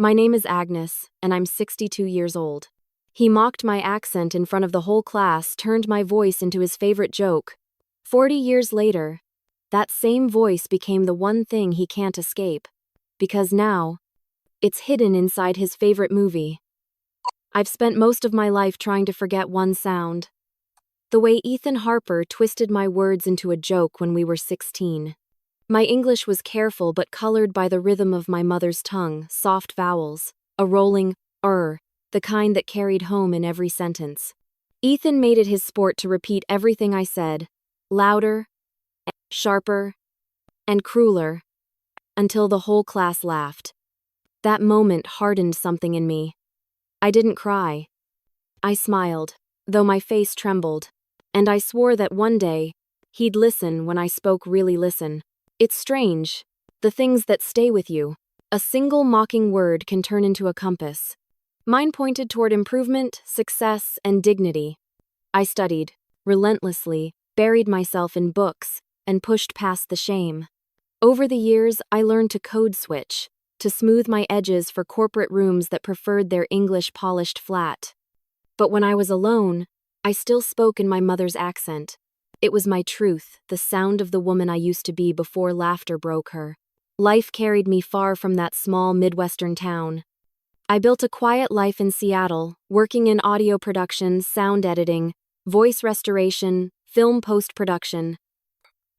My name is Agnes, and I'm 62 years old. He mocked my accent in front of the whole class, turned my voice into his favorite joke. 40 years later, that same voice became the one thing he can't escape. Because now, it's hidden inside his favorite movie. I've spent most of my life trying to forget one sound. The way Ethan Harper twisted my words into a joke when we were 16. My English was careful but colored by the rhythm of my mother's tongue, soft vowels, a rolling the kind that carried home in every sentence. Ethan made it his sport to repeat everything I said, louder, sharper, and crueler, until the whole class laughed. That moment hardened something in me. I didn't cry. I smiled, though my face trembled, and I swore that one day, he'd listen when I spoke really listen. It's strange, the things that stay with you. A single mocking word can turn into a compass. Mine pointed toward improvement, success, and dignity. I studied, relentlessly, buried myself in books, and pushed past the shame. Over the years, I learned to code switch, to smooth my edges for corporate rooms that preferred their English polished flat. But when I was alone, I still spoke in my mother's accent. It was my truth, the sound of the woman I used to be before laughter broke her. Life carried me far from that small Midwestern town. I built a quiet life in Seattle, working in audio production, sound editing, voice restoration, film post-production.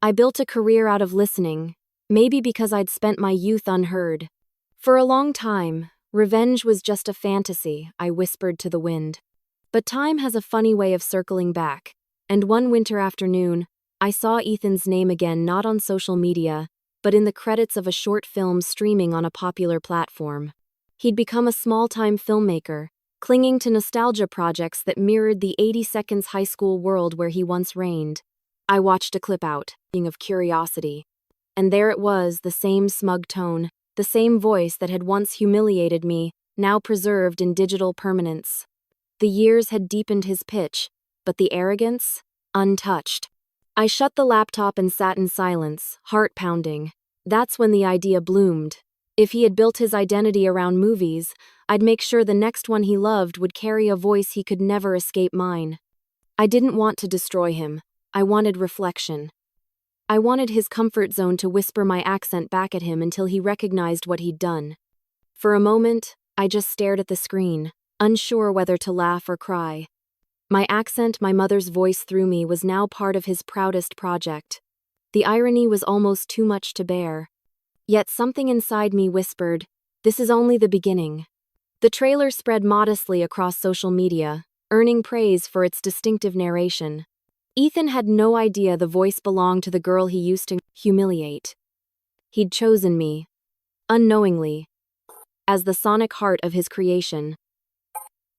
I built a career out of listening, maybe because I'd spent my youth unheard. For a long time, revenge was just a fantasy, I whispered to the wind. But time has a funny way of circling back, and one winter afternoon, I saw Ethan's name again, not on social media, but in the credits of a short film streaming on a popular platform. He'd become a small-time filmmaker, clinging to nostalgia projects that mirrored the 80 Seconds high school world where he once reigned. I watched a clip out, of curiosity. And there it was, the same smug tone, the same voice that had once humiliated me, now preserved in digital permanence. The years had deepened his pitch, but the arrogance, untouched. I shut the laptop and sat in silence, heart pounding. That's when the idea bloomed. If he had built his identity around movies, I'd make sure the next one he loved would carry a voice he could never escape mine. I didn't want to destroy him. I wanted reflection. I wanted his comfort zone to whisper my accent back at him until he recognized what he'd done. For a moment, I just stared at the screen, unsure whether to laugh or cry. My accent, my mother's voice through me, was now part of his proudest project. The irony was almost too much to bear. Yet something inside me whispered, this is only the beginning. The trailer spread modestly across social media, earning praise for its distinctive narration. Ethan had no idea the voice belonged to the girl he used to humiliate. He'd chosen me, unknowingly, as the sonic heart of his creation.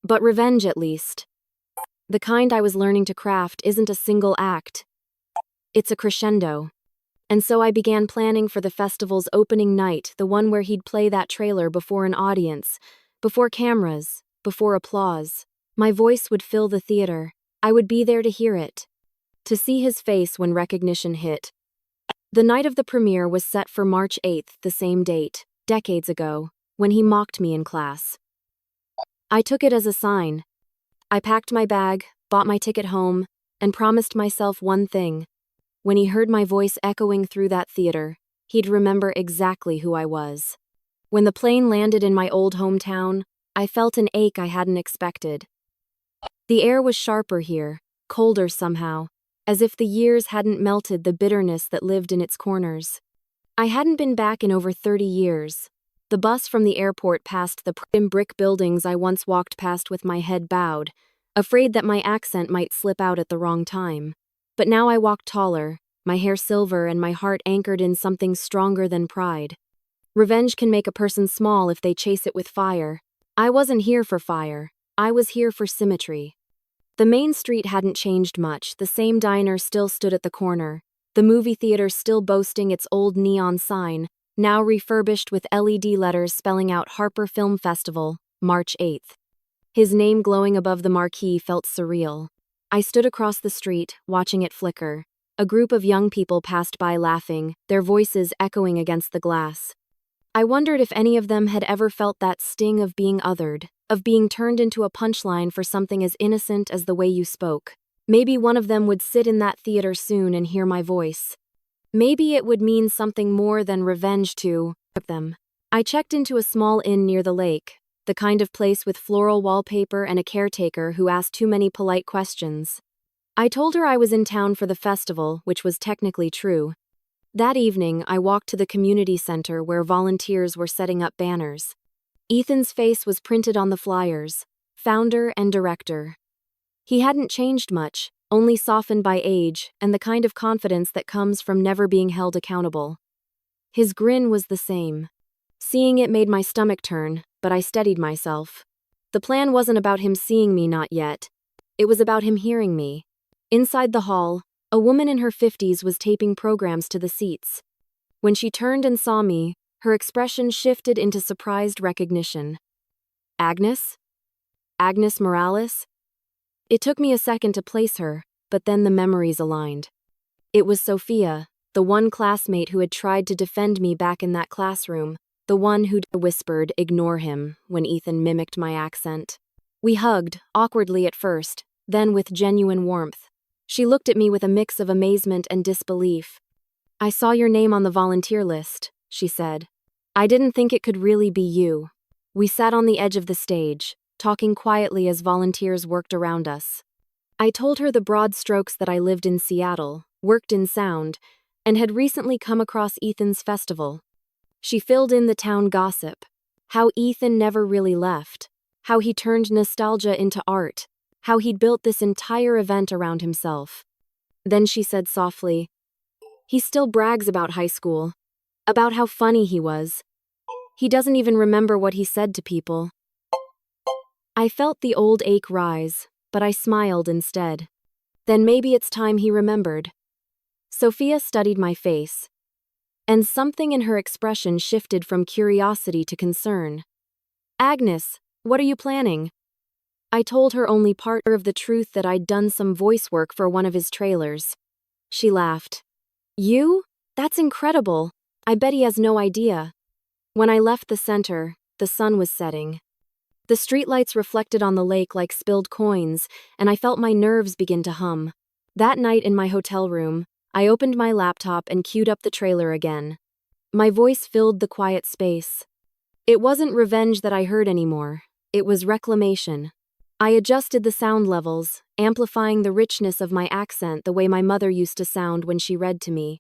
But revenge, at least, the kind I was learning to craft, isn't a single act. It's a crescendo. And so I began planning for the festival's opening night, the one where he'd play that trailer before an audience, before cameras, before applause. My voice would fill the theater. I would be there to hear it, to see his face when recognition hit. The night of the premiere was set for March 8th, the same date, decades ago, when he mocked me in class. I took it as a sign. I packed my bag, bought my ticket home, and promised myself one thing. When he heard my voice echoing through that theater, he'd remember exactly who I was. When the plane landed in my old hometown, I felt an ache I hadn't expected. The air was sharper here, colder somehow, as if the years hadn't melted the bitterness that lived in its corners. I hadn't been back in over 30 years. The bus from the airport passed the prim brick buildings I once walked past with my head bowed, afraid that my accent might slip out at the wrong time. But now I walked taller, my hair silver and my heart anchored in something stronger than pride. Revenge can make a person small if they chase it with fire. I wasn't here for fire. I was here for symmetry. The main street hadn't changed much. The same diner still stood at the corner. The movie theater still boasting its old neon sign, now refurbished with LED letters spelling out Harper Film Festival, March 8th. His name glowing above the marquee felt surreal. I stood across the street, watching it flicker. A group of young people passed by laughing, their voices echoing against the glass. I wondered if any of them had ever felt that sting of being othered, of being turned into a punchline for something as innocent as the way you spoke. Maybe one of them would sit in that theater soon and hear my voice. Maybe it would mean something more than revenge to them. I checked into a small inn near the lake, the kind of place with floral wallpaper and a caretaker who asked too many polite questions. I told her I was in town for the festival, which was technically true. That evening, I walked to the community center where volunteers were setting up banners. Ethan's face was printed on the flyers, founder and director. He hadn't changed much, only softened by age and the kind of confidence that comes from never being held accountable. His grin was the same. Seeing it made my stomach turn, but I steadied myself. The plan wasn't about him seeing me, not yet. It was about him hearing me. Inside the hall, a woman in her 50s was taping programs to the seats. When she turned and saw me, her expression shifted into surprised recognition. Agnes? Agnes Morales? It took me a second to place her, but then the memories aligned. It was Sophia, the one classmate who had tried to defend me back in that classroom, the one who'd whispered, "Ignore him," when Ethan mimicked my accent. We hugged, awkwardly at first, then with genuine warmth. She looked at me with a mix of amazement and disbelief. "I saw your name on the volunteer list," she said. "I didn't think it could really be you." We sat on the edge of the stage, talking quietly as volunteers worked around us. I told her the broad strokes that I lived in Seattle, worked in sound, and had recently come across Ethan's festival. She filled in the town gossip. How Ethan never really left. How he turned nostalgia into art. How he'd built this entire event around himself. Then she said softly, "He still brags about high school. About how funny he was. He doesn't even remember what he said to people." I felt the old ache rise, but I smiled instead. Then maybe it's time he remembered. Sophia studied my face, and something in her expression shifted from curiosity to concern. "Agnes, what are you planning?" I told her only part of the truth, that I'd done some voice work for one of his trailers. She laughed. "You? That's incredible. I bet he has no idea." When I left the center, the sun was setting. The streetlights reflected on the lake like spilled coins, and I felt my nerves begin to hum. That night in my hotel room, I opened my laptop and queued up the trailer again. My voice filled the quiet space. It wasn't revenge that I heard anymore. It was reclamation. I adjusted the sound levels, amplifying the richness of my accent the way my mother used to sound when she read to me.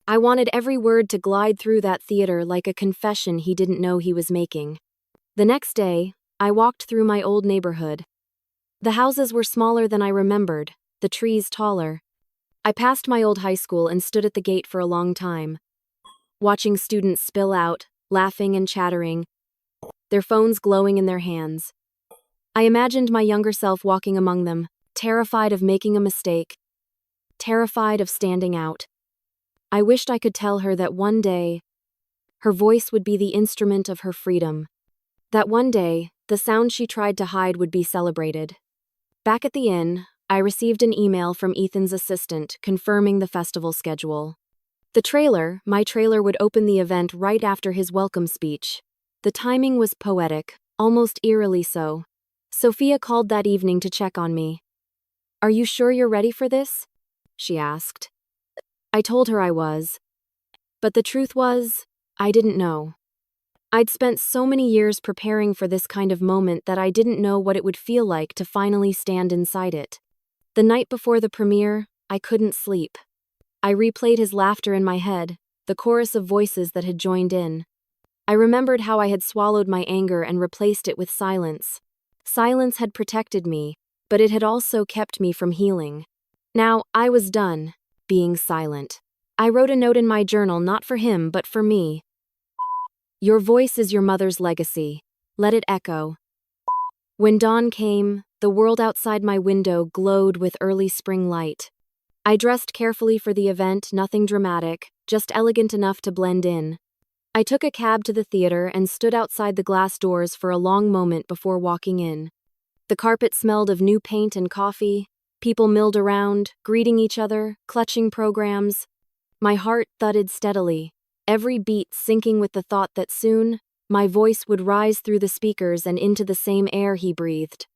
I wanted every word to glide through that theater like a confession he didn't know he was making. The next day, I walked through my old neighborhood. The houses were smaller than I remembered, the trees taller. I passed my old high school and stood at the gate for a long time, watching students spill out, laughing and chattering, their phones glowing in their hands. I imagined my younger self walking among them, terrified of making a mistake, terrified of standing out. I wished I could tell her that one day, her voice would be the instrument of her freedom. That one day, the sound she tried to hide would be celebrated. Back at the inn, I received an email from Ethan's assistant confirming the festival schedule. My trailer would open the event right after his welcome speech. The timing was poetic, almost eerily so. Sophia called that evening to check on me. "Are you sure you're ready for this?" she asked. I told her I was. But the truth was, I didn't know. I'd spent so many years preparing for this kind of moment that I didn't know what it would feel like to finally stand inside it. The night before the premiere, I couldn't sleep. I replayed his laughter in my head, the chorus of voices that had joined in. I remembered how I had swallowed my anger and replaced it with silence. Silence had protected me, but it had also kept me from healing. Now, I was done being silent. I wrote a note in my journal, not for him, but for me. "Your voice is your mother's legacy. Let it echo." When dawn came, the world outside my window glowed with early spring light. I dressed carefully for the event, nothing dramatic, just elegant enough to blend in. I took a cab to the theater and stood outside the glass doors for a long moment before walking in. The carpet smelled of new paint and coffee. People milled around, greeting each other, clutching programs. My heart thudded steadily. every beat syncing with the thought that soon, my voice would rise through the speakers and into the same air he breathed.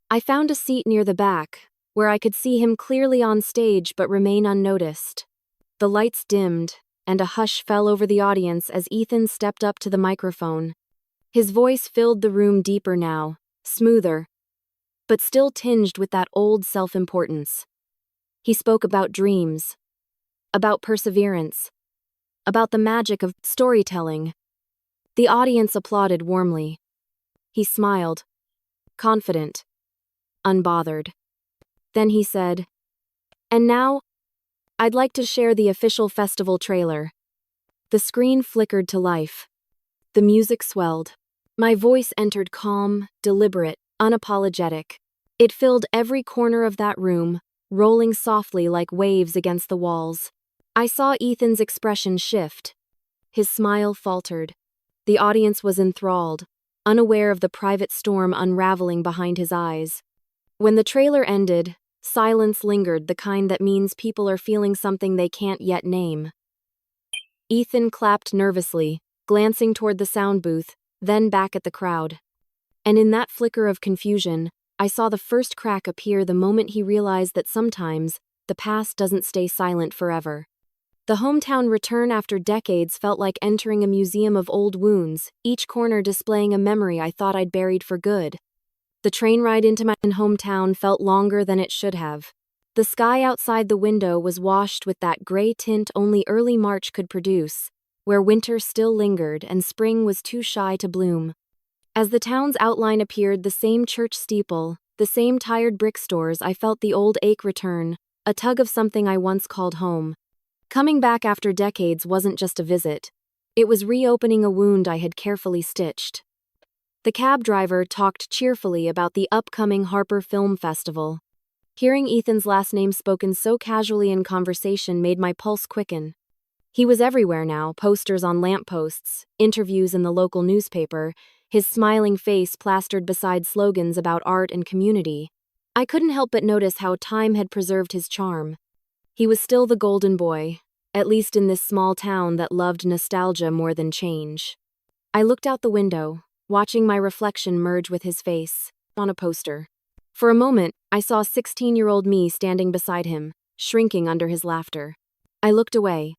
I found a seat near the back, where I could see him clearly on stage but remain unnoticed. The lights dimmed, and a hush fell over the audience as Ethan stepped up to the microphone. His voice filled the room deeper now, smoother, but still tinged with that old self-importance. He spoke about dreams, about perseverance, about the magic of storytelling. The audience applauded warmly. He smiled, confident, unbothered. Then he said, "And now, I'd like to share the official festival trailer." The screen flickered to life. The music swelled. My voice entered calm, deliberate, unapologetic. It filled every corner of that room, rolling softly like waves against the walls. I saw Ethan's expression shift. His smile faltered. The audience was enthralled, unaware of the private storm unraveling behind his eyes. When the trailer ended, silence lingered, the kind that means people are feeling something they can't yet name. Ethan clapped nervously, glancing toward the sound booth, then back at the crowd. And in that flicker of confusion, I saw the first crack appear the moment he realized that sometimes, the past doesn't stay silent forever. The hometown return after decades felt like entering a museum of old wounds, each corner displaying a memory I thought I'd buried for good. The train ride into my hometown felt longer than it should have. The sky outside the window was washed with that gray tint only early March could produce, where winter still lingered and spring was too shy to bloom. As the town's outline appeared, the same church steeple, the same tired brick stores, I felt the old ache return, a tug of something I once called home. Coming back after decades wasn't just a visit. It was reopening a wound I had carefully stitched. The cab driver talked cheerfully about the upcoming Harper Film Festival. Hearing Ethan's last name spoken so casually in conversation made my pulse quicken. He was everywhere now, posters on lampposts, interviews in the local newspaper, his smiling face plastered beside slogans about art and community. I couldn't help but notice how time had preserved his charm. He was still the golden boy, at least in this small town that loved nostalgia more than change. I looked out the window, watching my reflection merge with his face, on a poster. For a moment, I saw 16-year-old me standing beside him, shrinking under his laughter. I looked away.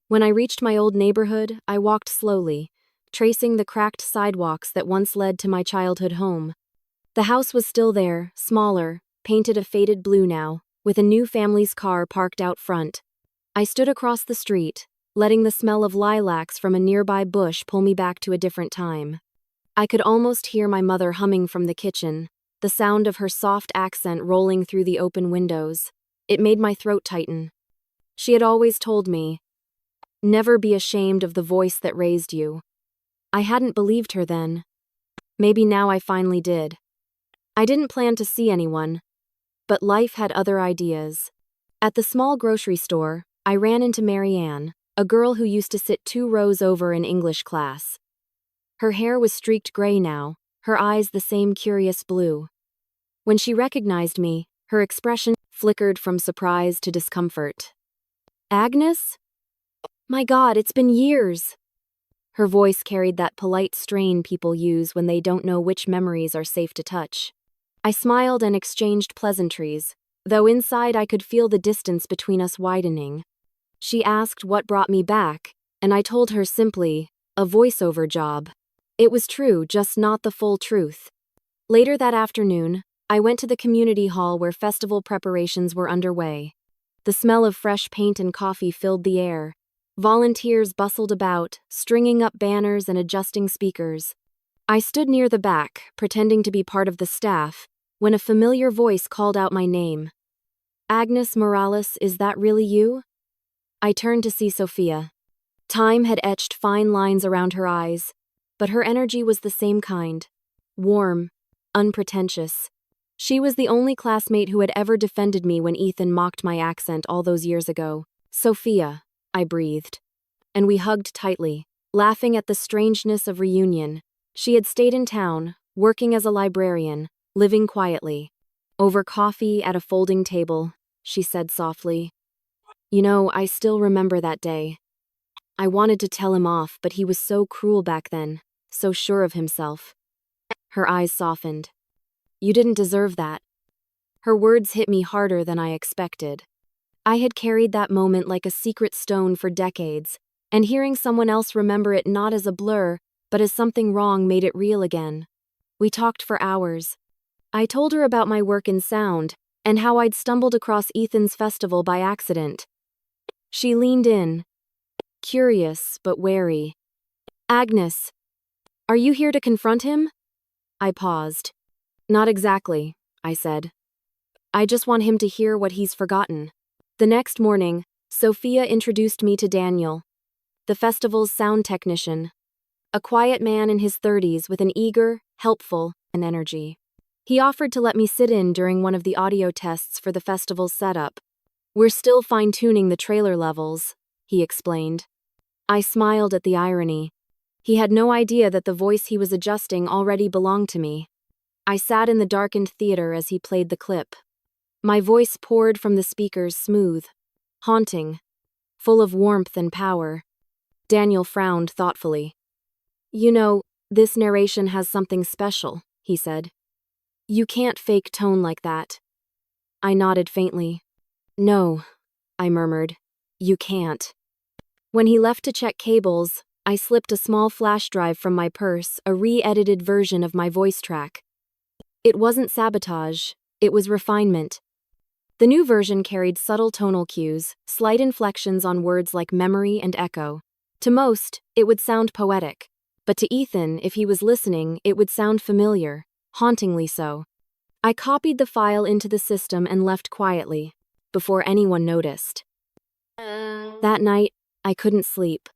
When I reached my old neighborhood, I walked slowly, tracing the cracked sidewalks that once led to my childhood home. The house was still there, smaller, painted a faded blue now, with a new family's car parked out front. I stood across the street, letting the smell of lilacs from a nearby bush pull me back to a different time. I could almost hear my mother humming from the kitchen, the sound of her soft accent rolling through the open windows. It made my throat tighten. She had always told me, "Never be ashamed of the voice that raised you." I hadn't believed her then. Maybe now I finally did. I didn't plan to see anyone, but life had other ideas. At the small grocery store, I ran into Marianne, a girl who used to sit 2 rows over in English class. Her hair was streaked gray now, her eyes the same curious blue. When she recognized me, her expression flickered from surprise to discomfort. "Agnes? My God, it's been years." Her voice carried that polite strain people use when they don't know which memories are safe to touch. I smiled and exchanged pleasantries, though inside I could feel the distance between us widening. She asked what brought me back, and I told her simply, a voiceover job. It was true, just not the full truth. Later that afternoon, I went to the community hall where festival preparations were underway. The smell of fresh paint and coffee filled the air. Volunteers bustled about, stringing up banners and adjusting speakers. I stood near the back, pretending to be part of the staff, when a familiar voice called out my name. "Agnes Morales, is that really you?" I turned to see Sophia. Time had etched fine lines around her eyes, but her energy was the same kind. Warm, unpretentious. She was the only classmate who had ever defended me when Ethan mocked my accent all those years ago. "Sophia," I breathed. And we hugged tightly, laughing at the strangeness of reunion. She had stayed in town, working as a librarian, living quietly. Over coffee at a folding table, she said softly, "You know, I still remember that day. I wanted to tell him off, but he was so cruel back then, so sure of himself. Her eyes softened. You didn't deserve that. Her words hit me harder than I expected. I had carried that moment like a secret stone for decades, and hearing someone else remember it not as a blur, but as something wrong made it real again. We talked for hours. I told her about my work in sound, and how I'd stumbled across Ethan's festival by accident. She leaned in, curious but wary. Agnes, are you here to confront him? I paused. Not exactly, I said. I just want him to hear what he's forgotten. The next morning, Sophia introduced me to Daniel, the festival's sound technician, a quiet man in his 30s with an eager, helpful, and energy. He offered to let me sit in during one of the audio tests for the festival's setup. We're still fine-tuning the trailer levels, he explained. I smiled at the irony. He had no idea that the voice he was adjusting already belonged to me. I sat in the darkened theater as he played the clip. My voice poured from the speakers smooth, haunting, full of warmth and power. Daniel frowned thoughtfully. You know, this narration has something special, he said. You can't fake tone like that. I nodded faintly. No, I murmured. You can't. When he left to check cables, I slipped a small flash drive from my purse, a re-edited version of my voice track. It wasn't sabotage, it was refinement. The new version carried subtle tonal cues, slight inflections on words like memory and echo. To most, it would sound poetic. But to Ethan, if he was listening, it would sound familiar, hauntingly so. I copied the file into the system and left quietly, before anyone noticed. That night, I couldn't sleep.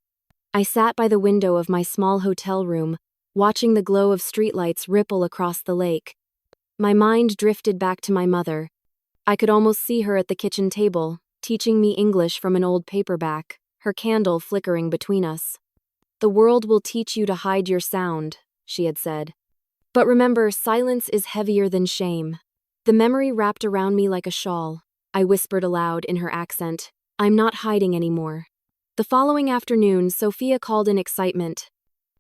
I sat by the window of my small hotel room, watching the glow of streetlights ripple across the lake. My mind drifted back to my mother. I could almost see her at the kitchen table, teaching me English from an old paperback, her candle flickering between us. The world will teach you to hide your sound, she had said. But remember, silence is heavier than shame. The memory wrapped around me like a shawl. I whispered aloud in her accent. I'm not hiding anymore. The following afternoon, Sophia called in excitement.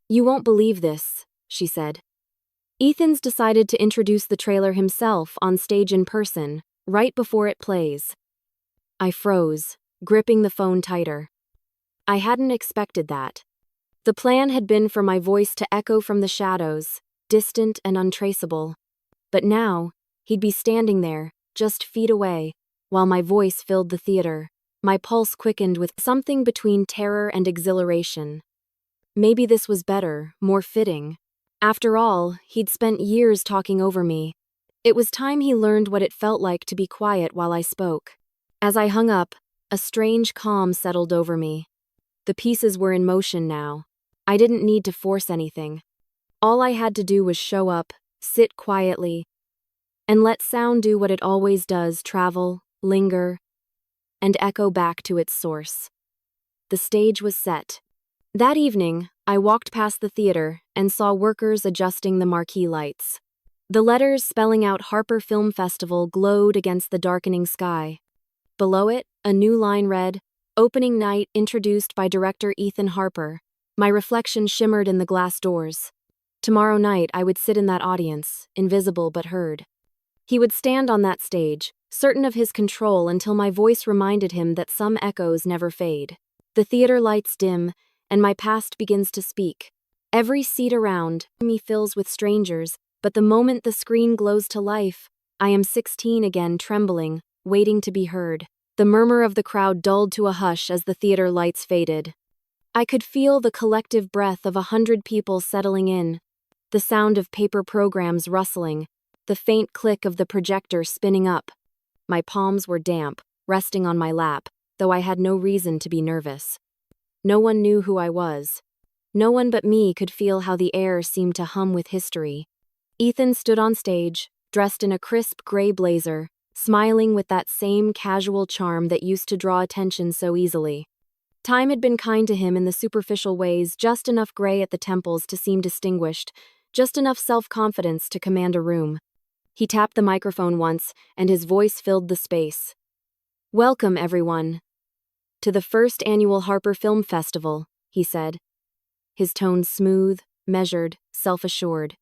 You won't believe this, she said. Ethan's decided to introduce the trailer himself on stage in person, right before it plays. I froze, gripping the phone tighter. I hadn't expected that. The plan had been for my voice to echo from the shadows, distant and untraceable. But now, he'd be standing there, just feet away, while my voice filled the theater. My pulse quickened with something between terror and exhilaration. Maybe this was better, more fitting. After all, he'd spent years talking over me. It was time he learned what it felt like to be quiet while I spoke. As I hung up, a strange calm settled over me. The pieces were in motion now. I didn't need to force anything. All I had to do was show up, sit quietly, and let sound do what it always does, travel, linger, and echo back to its source. The stage was set. That evening, I walked past the theater and saw workers adjusting the marquee lights. The letters spelling out Harper Film Festival glowed against the darkening sky. Below it, a new line read, Opening night introduced by director Ethan Harper. My reflection shimmered in the glass doors. Tomorrow night I would sit in that audience, invisible but heard. He would stand on that stage, certain of his control until my voice reminded him that some echoes never fade. The theater lights dim, and my past begins to speak. Every seat around me fills with strangers, but the moment the screen glows to life, I am 16 again, trembling, waiting to be heard. The murmur of the crowd dulled to a hush as the theater lights faded. I could feel the collective breath of 100 people settling in, the sound of paper programs rustling, the faint click of the projector spinning up. My palms were damp, resting on my lap, though I had no reason to be nervous. No one knew who I was. No one but me could feel how the air seemed to hum with history. Ethan stood on stage, dressed in a crisp gray blazer, smiling with that same casual charm that used to draw attention so easily. Time had been kind to him in the superficial ways, just enough gray at the temples to seem distinguished, just enough self-confidence to command a room. He tapped the microphone once, and his voice filled the space. Welcome, everyone, to the first annual Harper Film Festival. he said, his tone smooth, measured, self-assured.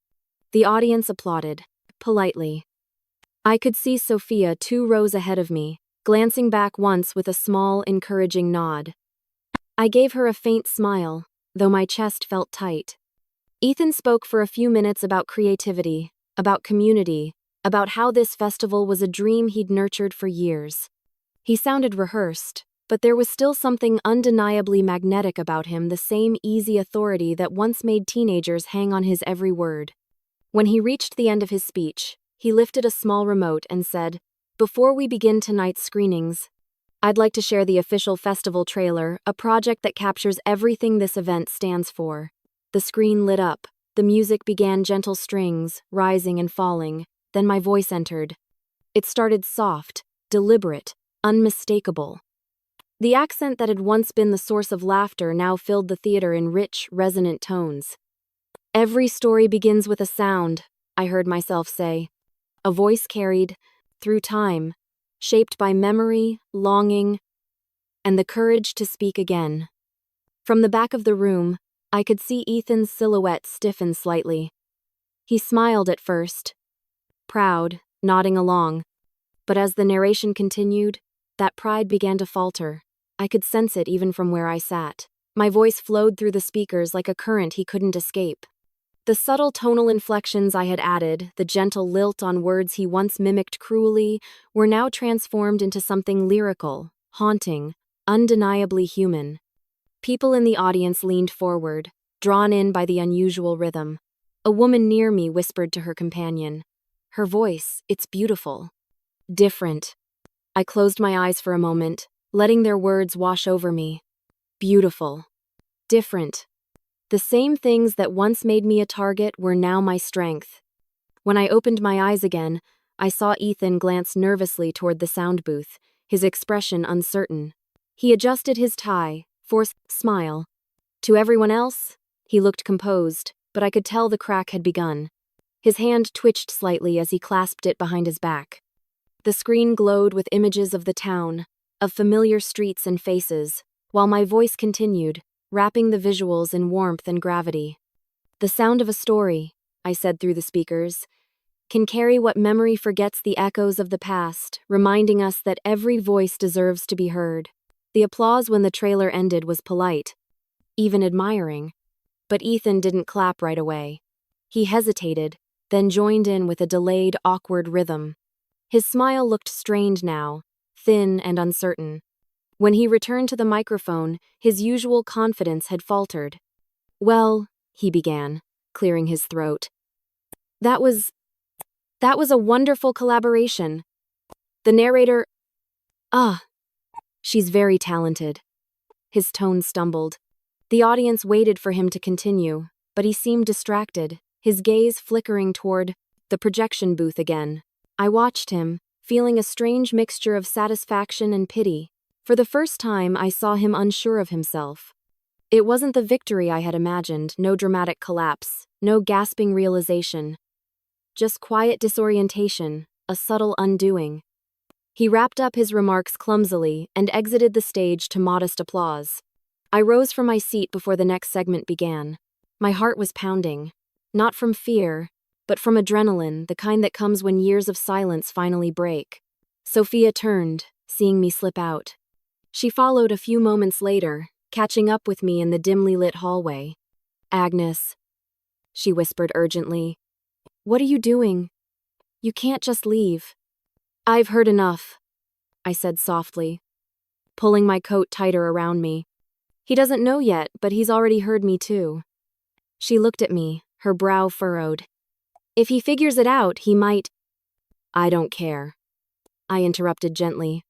The audience applauded, politely. I could see Sophia 2 rows ahead of me, glancing back once with a small, encouraging nod. I gave her a faint smile, though my chest felt tight. Ethan spoke for a few minutes about creativity, about community, about how this festival was a dream he'd nurtured for years. He sounded rehearsed, but there was still something undeniably magnetic about him, the same easy authority that once made teenagers hang on his every word. When he reached the end of his speech, he lifted a small remote and said, "Before we begin tonight's screenings, I'd like to share the official festival trailer, a project that captures everything this event stands for." The screen lit up, the music began gentle strings, rising and falling, then my voice entered. It started soft, deliberate, unmistakable. The accent that had once been the source of laughter now filled the theater in rich, resonant tones. "Every story begins with a sound," I heard myself say. A voice carried, through time, shaped by memory, longing, and the courage to speak again. From the back of the room, I could see Ethan's silhouette stiffen slightly. He smiled at first, proud, nodding along. But as the narration continued, that pride began to falter. I could sense it even from where I sat. My voice flowed through the speakers like a current he couldn't escape. The subtle tonal inflections I had added, the gentle lilt on words he once mimicked cruelly, were now transformed into something lyrical, haunting, undeniably human. People in the audience leaned forward, drawn in by the unusual rhythm. A woman near me whispered to her companion, "Her voice, it's beautiful." Different. I closed my eyes for a moment, letting their words wash over me. Beautiful. Different. The same things that once made me a target were now my strength. When I opened my eyes again, I saw Ethan glance nervously toward the sound booth, his expression uncertain. He adjusted his tie, forced a smile. To everyone else, he looked composed, but I could tell the crack had begun. His hand twitched slightly as he clasped it behind his back. The screen glowed with images of the town, of familiar streets and faces, while my voice continued, wrapping the visuals in warmth and gravity. "The sound of a story," I said through the speakers, "can carry what memory forgets, the echoes of the past, reminding us that every voice deserves to be heard." The applause when the trailer ended was polite, even admiring. But Ethan didn't clap right away. He hesitated, then joined in with a delayed, awkward rhythm. His smile looked strained now, thin and uncertain. When he returned to the microphone, his usual confidence had faltered. "Well," he began, clearing his throat. That was a wonderful collaboration. The narrator, she's very talented." His tone stumbled. The audience waited for him to continue, but he seemed distracted, his gaze flickering toward the projection booth again. I watched him, feeling a strange mixture of satisfaction and pity. For the first time, I saw him unsure of himself. It wasn't the victory I had imagined, no dramatic collapse, no gasping realization. Just quiet disorientation, a subtle undoing. He wrapped up his remarks clumsily and exited the stage to modest applause. I rose from my seat before the next segment began. My heart was pounding, not from fear, but from adrenaline, the kind that comes when years of silence finally break. Sophia turned, seeing me slip out. She followed a few moments later, catching up with me in the dimly lit hallway. "Agnes," she whispered urgently, "what are you doing? You can't just leave." "I've heard enough," I said softly, pulling my coat tighter around me. "He doesn't know yet, but he's already heard me too." She looked at me, her brow furrowed. "If he figures it out, he might—" "I don't care," I interrupted gently.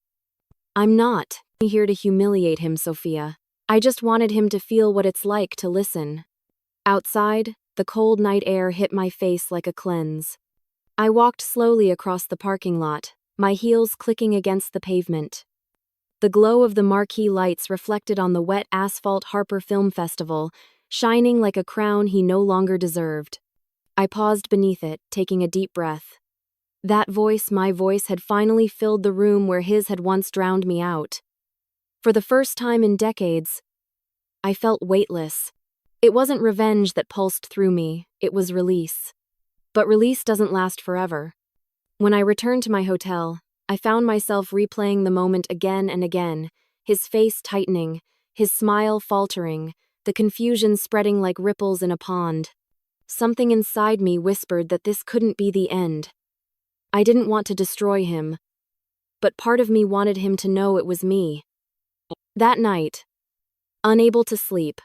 "I'm not here to humiliate him, Sophia. I just wanted him to feel what it's like to listen." Outside, the cold night air hit my face like a cleanse. I walked slowly across the parking lot, my heels clicking against the pavement. The glow of the marquee lights reflected on the wet asphalt Harper Film Festival, shining like a crown he no longer deserved. I paused beneath it, taking a deep breath. That voice, my voice, had finally filled the room where his had once drowned me out. For the first time in decades, I felt weightless. It wasn't revenge that pulsed through me, it was release. But release doesn't last forever. When I returned to my hotel, I found myself replaying the moment again and again, his face tightening, his smile faltering, the confusion spreading like ripples in a pond. Something inside me whispered that this couldn't be the end. I didn't want to destroy him, but part of me wanted him to know it was me. That night, unable to sleep,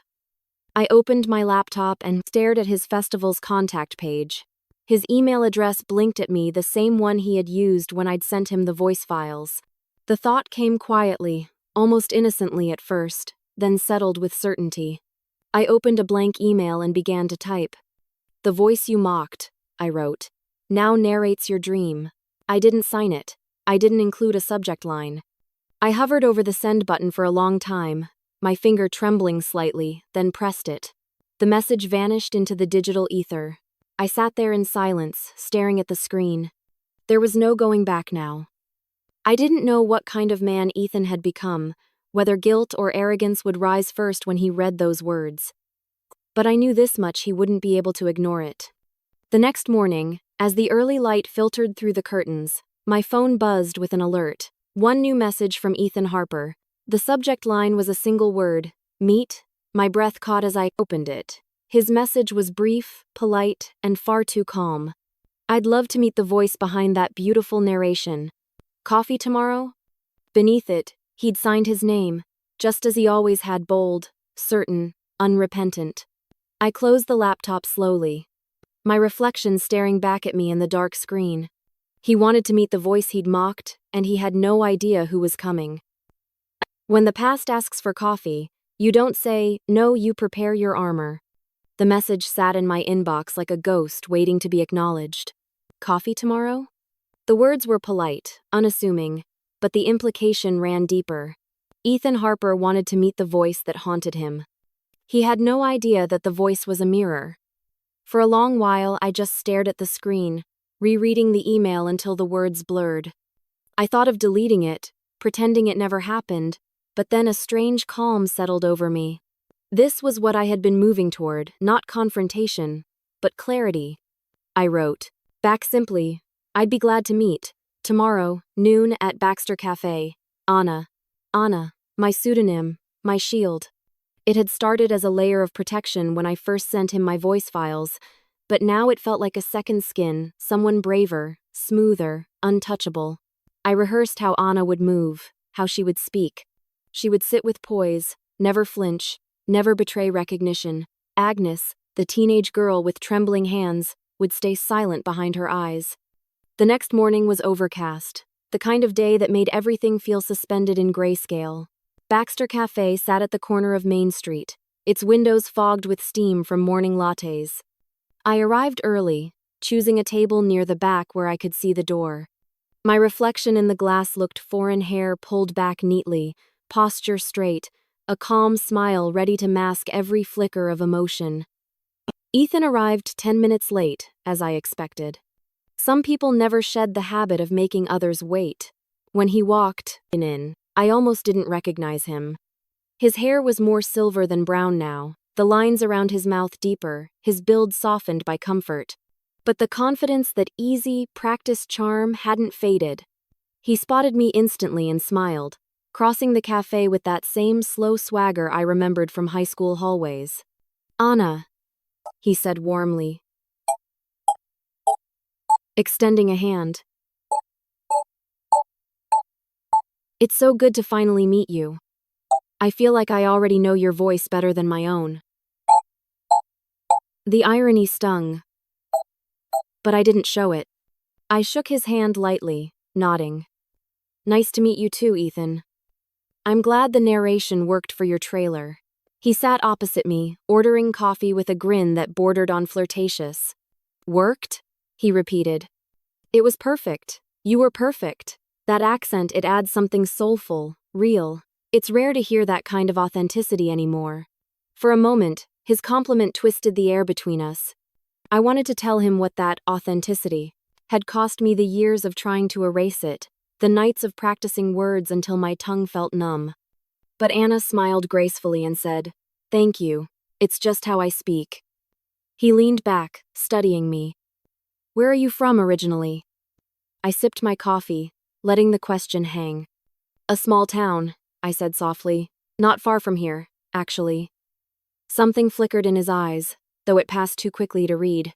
I opened my laptop and stared at his festival's contact page. His email address blinked at me, the same one he had used when I'd sent him the voice files. The thought came quietly, almost innocently at first, then settled with certainty. I opened a blank email and began to type. "The voice you mocked," I wrote, "now narrates your dream." I didn't sign it. I didn't include a subject line. I hovered over the send button for a long time, my finger trembling slightly, then pressed it. The message vanished into the digital ether. I sat there in silence, staring at the screen. There was no going back now. I didn't know what kind of man Ethan had become, whether guilt or arrogance would rise first when he read those words. But I knew this much: he wouldn't be able to ignore it. The next morning, as the early light filtered through the curtains, my phone buzzed with an alert. One new message from Ethan Harper. The subject line was a single word: meet. My breath caught as I opened it. His message was brief, polite, and far too calm. I'd love to meet the voice behind that beautiful narration. Coffee tomorrow? Beneath it, he'd signed his name, just as he always had: bold, certain, unrepentant. I closed the laptop slowly, my reflection staring back at me in the dark screen. He wanted to meet the voice he'd mocked, and he had no idea who was coming. When the past asks for coffee, you don't say, "No, you prepare your armor." The message sat in my inbox like a ghost waiting to be acknowledged. Coffee tomorrow? The words were polite, unassuming, but the implication ran deeper. Ethan Harper wanted to meet the voice that haunted him. He had no idea that the voice was a mirror. For a long while, I just stared at the screen, rereading the email until the words blurred. I thought of deleting it, pretending it never happened, but then a strange calm settled over me. This was what I had been moving toward: not confrontation, but clarity. I wrote back simply, "I'd be glad to meet. Tomorrow, noon at Baxter Cafe. Anna." Anna, my pseudonym, my shield. It had started as a layer of protection when I first sent him my voice files, but now it felt like a second skin, someone braver, smoother, untouchable. I rehearsed how Anna would move, how she would speak. She would sit with poise, never flinch, never betray recognition. Agnes, the teenage girl with trembling hands, would stay silent behind her eyes. The next morning was overcast, the kind of day that made everything feel suspended in grayscale. Baxter Cafe sat at the corner of Main Street, its windows fogged with steam from morning lattes. I arrived early, choosing a table near the back where I could see the door. My reflection in the glass looked foreign: hair pulled back neatly, posture straight, a calm smile ready to mask every flicker of emotion. Ethan arrived 10 minutes late, as I expected. Some people never shed the habit of making others wait. When he walked in, I almost didn't recognize him. His hair was more silver than brown now, the lines around his mouth deeper, his build softened by comfort. But the confidence, that easy, practiced charm, hadn't faded. He spotted me instantly and smiled, crossing the cafe with that same slow swagger I remembered from high school hallways. "Anna," he said warmly, extending a hand. "It's so good to finally meet you. I feel like I already know your voice better than my own." The irony stung, but I didn't show it. I shook his hand lightly, nodding. "Nice to meet you too, Ethan. I'm glad the narration worked for your trailer." He sat opposite me, ordering coffee with a grin that bordered on flirtatious. "Worked?" he repeated. "It was perfect. You were perfect. That accent, it adds something soulful, real. It's rare to hear that kind of authenticity anymore." For a moment, his compliment twisted the air between us. I wanted to tell him what that authenticity had cost me: the years of trying to erase it, the nights of practicing words until my tongue felt numb. But Anna smiled gracefully and said, Thank you. It's just how I speak. He leaned back, studying me. Where are you from originally? I sipped my coffee, letting the question hang. A small town, I said softly. Not far from here, actually. Something flickered in his eyes, though it passed too quickly to read.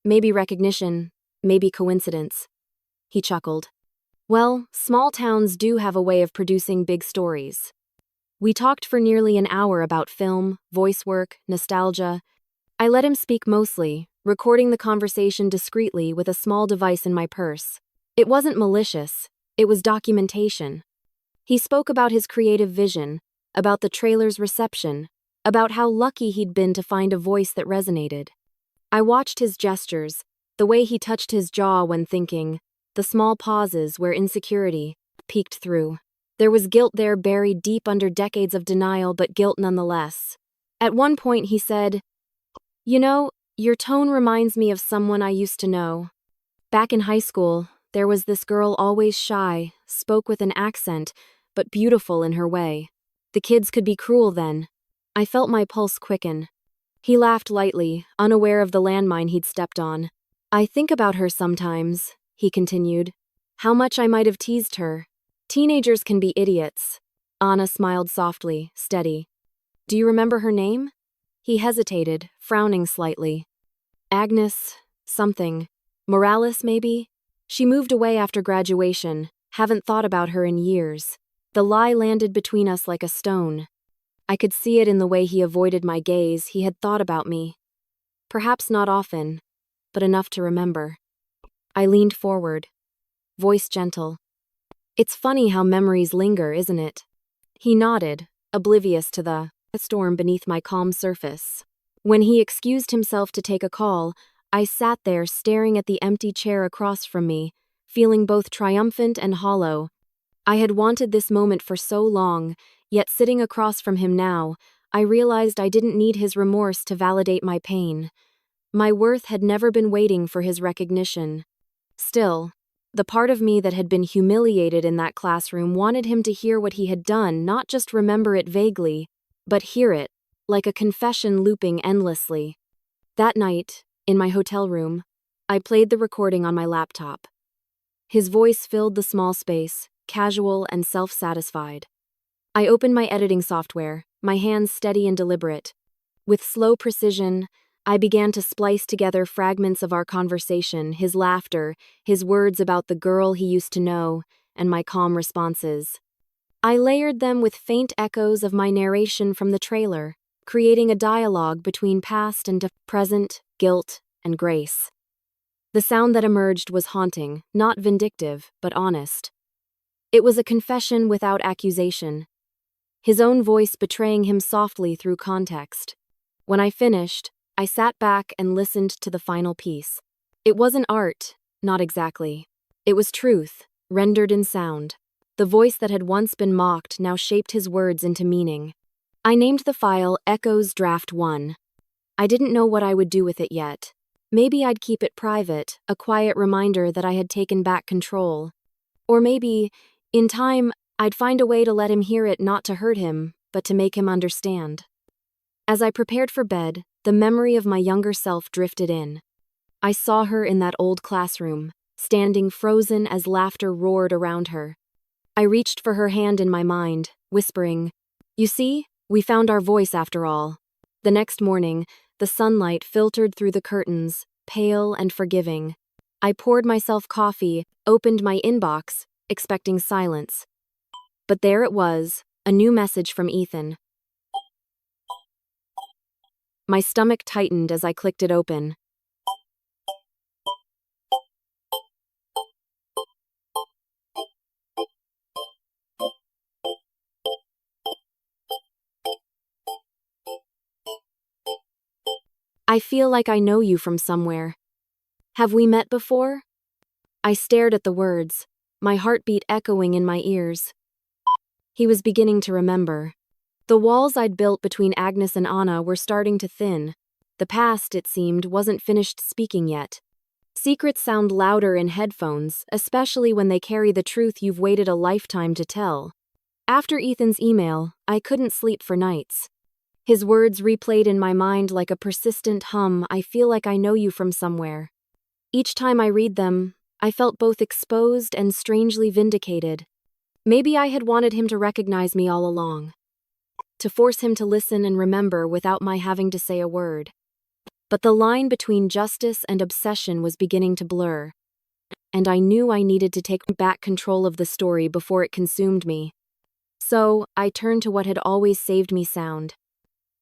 Maybe recognition, maybe coincidence. He chuckled. Well, small towns do have a way of producing big stories. We talked for nearly an hour about film, voice work, nostalgia. I let him speak mostly, recording the conversation discreetly with a small device in my purse. It wasn't malicious, it was documentation. He spoke about his creative vision, about the trailer's reception, about how lucky he'd been to find a voice that resonated. I watched his gestures, the way he touched his jaw when thinking, the small pauses where insecurity peeked through. There was guilt there buried deep under decades of denial, but guilt nonetheless. At one point he said, "You know, your tone reminds me of someone I used to know. Back in high school, there was this girl always shy, spoke with an accent, but beautiful in her way. The kids could be cruel then." I felt my pulse quicken. He laughed lightly, unaware of the landmine he'd stepped on. "I think about her sometimes," he continued. "How much I might have teased her. Teenagers can be idiots." Anna smiled softly, steady. "Do you remember her name?" He hesitated, frowning slightly. "Agnes, something. Morales, maybe? She moved away after graduation. Haven't thought about her in years." The lie landed between us like a stone. I could see it in the way he avoided my gaze. He had thought about me. Perhaps not often, but enough to remember. I leaned forward, voice gentle. "It's funny how memories linger, isn't it?" He nodded, oblivious to the storm beneath my calm surface. When he excused himself to take a call, I sat there staring at the empty chair across from me, feeling both triumphant and hollow. I had wanted this moment for so long, yet sitting across from him now, I realized I didn't need his remorse to validate my pain. My worth had never been waiting for his recognition. Still, the part of me that had been humiliated in that classroom wanted him to hear what he had done, not just remember it vaguely, but hear it, like a confession looping endlessly. That night, in my hotel room, I played the recording on my laptop. His voice filled the small space, casual and self-satisfied. I opened my editing software, my hands steady and deliberate. With slow precision, I began to splice together fragments of our conversation, his laughter, his words about the girl he used to know, and my calm responses. I layered them with faint echoes of my narration from the trailer, creating a dialogue between past and present, guilt, and grace. The sound that emerged was haunting, not vindictive, but honest. It was a confession without accusation, his own voice betraying him softly through context. When I finished, I sat back and listened to the final piece. It wasn't art, not exactly. It was truth, rendered in sound. The voice that had once been mocked now shaped his words into meaning. I named the file Echoes Draft 1. I didn't know what I would do with it yet. Maybe I'd keep it private, a quiet reminder that I had taken back control. Or maybe, in time, I'd find a way to let him hear it, not to hurt him, but to make him understand. As I prepared for bed, the memory of my younger self drifted in. I saw her in that old classroom, standing frozen as laughter roared around her. I reached for her hand in my mind, whispering, "You see, we found our voice after all." The next morning, the sunlight filtered through the curtains, pale and forgiving. I poured myself coffee, opened my inbox, expecting silence. But there it was, a new message from Ethan. My stomach tightened as I clicked it open. "I feel like I know you from somewhere. Have we met before?" I stared at the words, my heartbeat echoing in my ears. He was beginning to remember. The walls I'd built between Agnes and Anna were starting to thin. The past, it seemed, wasn't finished speaking yet. Secrets sound louder in headphones, especially when they carry the truth you've waited a lifetime to tell. After Ethan's email, I couldn't sleep for nights. His words replayed in my mind like a persistent hum. I feel like I know you from somewhere. Each time I read them, I felt both exposed and strangely vindicated. Maybe I had wanted him to recognize me all along, to force him to listen and remember without my having to say a word. But the line between justice and obsession was beginning to blur, and I knew I needed to take back control of the story before it consumed me. So, I turned to what had always saved me sound.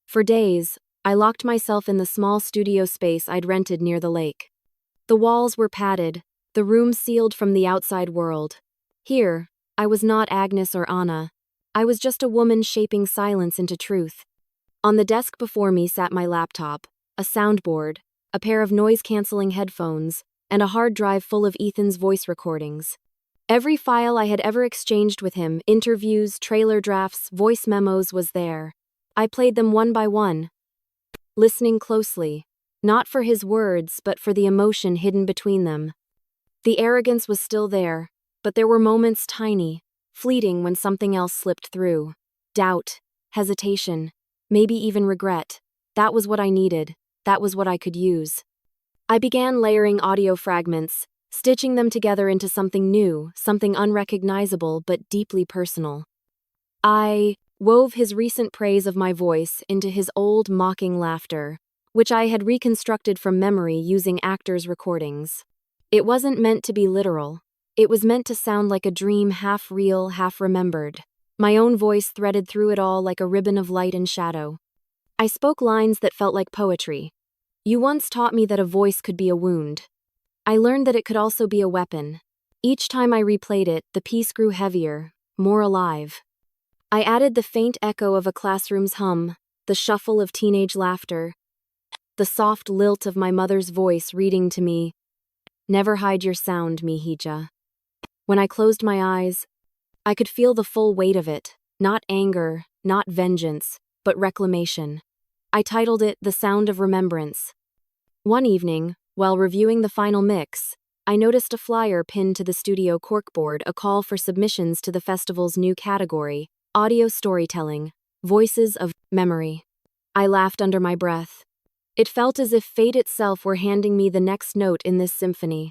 For days, I locked myself in the small studio space I'd rented near the lake. The walls were padded, the room sealed from the outside world. Here, I was not Agnes or Anna. I was just a woman shaping silence into truth. On the desk before me sat my laptop, a soundboard, a pair of noise-canceling headphones, and a hard drive full of Ethan's voice recordings. Every file I had ever exchanged with him, interviews, trailer drafts, voice memos, was there. I played them one by one, listening closely, not for his words but for the emotion hidden between them. The arrogance was still there, but there were moments tiny, fleeting when something else slipped through. Doubt, hesitation, maybe even regret. That was what I needed. That was what I could use. I began layering audio fragments, stitching them together into something new, something unrecognizable but deeply personal. I wove his recent praise of my voice into his old mocking laughter, which I had reconstructed from memory using actors' recordings. It wasn't meant to be literal. It was meant to sound like a dream, half real, half remembered. My own voice threaded through it all like a ribbon of light and shadow. I spoke lines that felt like poetry. You once taught me that a voice could be a wound. I learned that it could also be a weapon. Each time I replayed it, the piece grew heavier, more alive. I added the faint echo of a classroom's hum, the shuffle of teenage laughter, the soft lilt of my mother's voice reading to me, "Never hide your sound, Mihija." When I closed my eyes, I could feel the full weight of it, not anger, not vengeance, but reclamation. I titled it The Sound of Remembrance. One evening, while reviewing the final mix, I noticed a flyer pinned to the studio corkboard, a call for submissions to the festival's new category, audio storytelling, voices of memory. I laughed under my breath. It felt as if fate itself were handing me the next note in this symphony.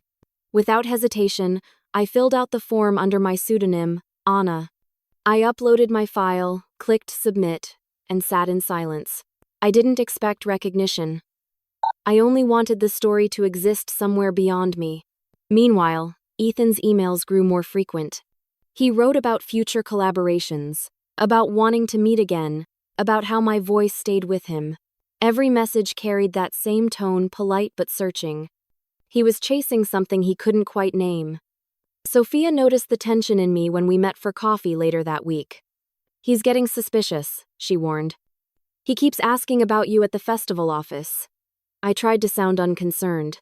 Without hesitation, I filled out the form under my pseudonym, Anna. I uploaded my file, clicked submit, and sat in silence. I didn't expect recognition. I only wanted the story to exist somewhere beyond me. Meanwhile, Ethan's emails grew more frequent. He wrote about future collaborations, about wanting to meet again, about how my voice stayed with him. Every message carried that same tone, polite but searching. He was chasing something he couldn't quite name. Sophia noticed the tension in me when we met for coffee later that week. "He's getting suspicious," she warned. "He keeps asking about you at the festival office." I tried to sound unconcerned.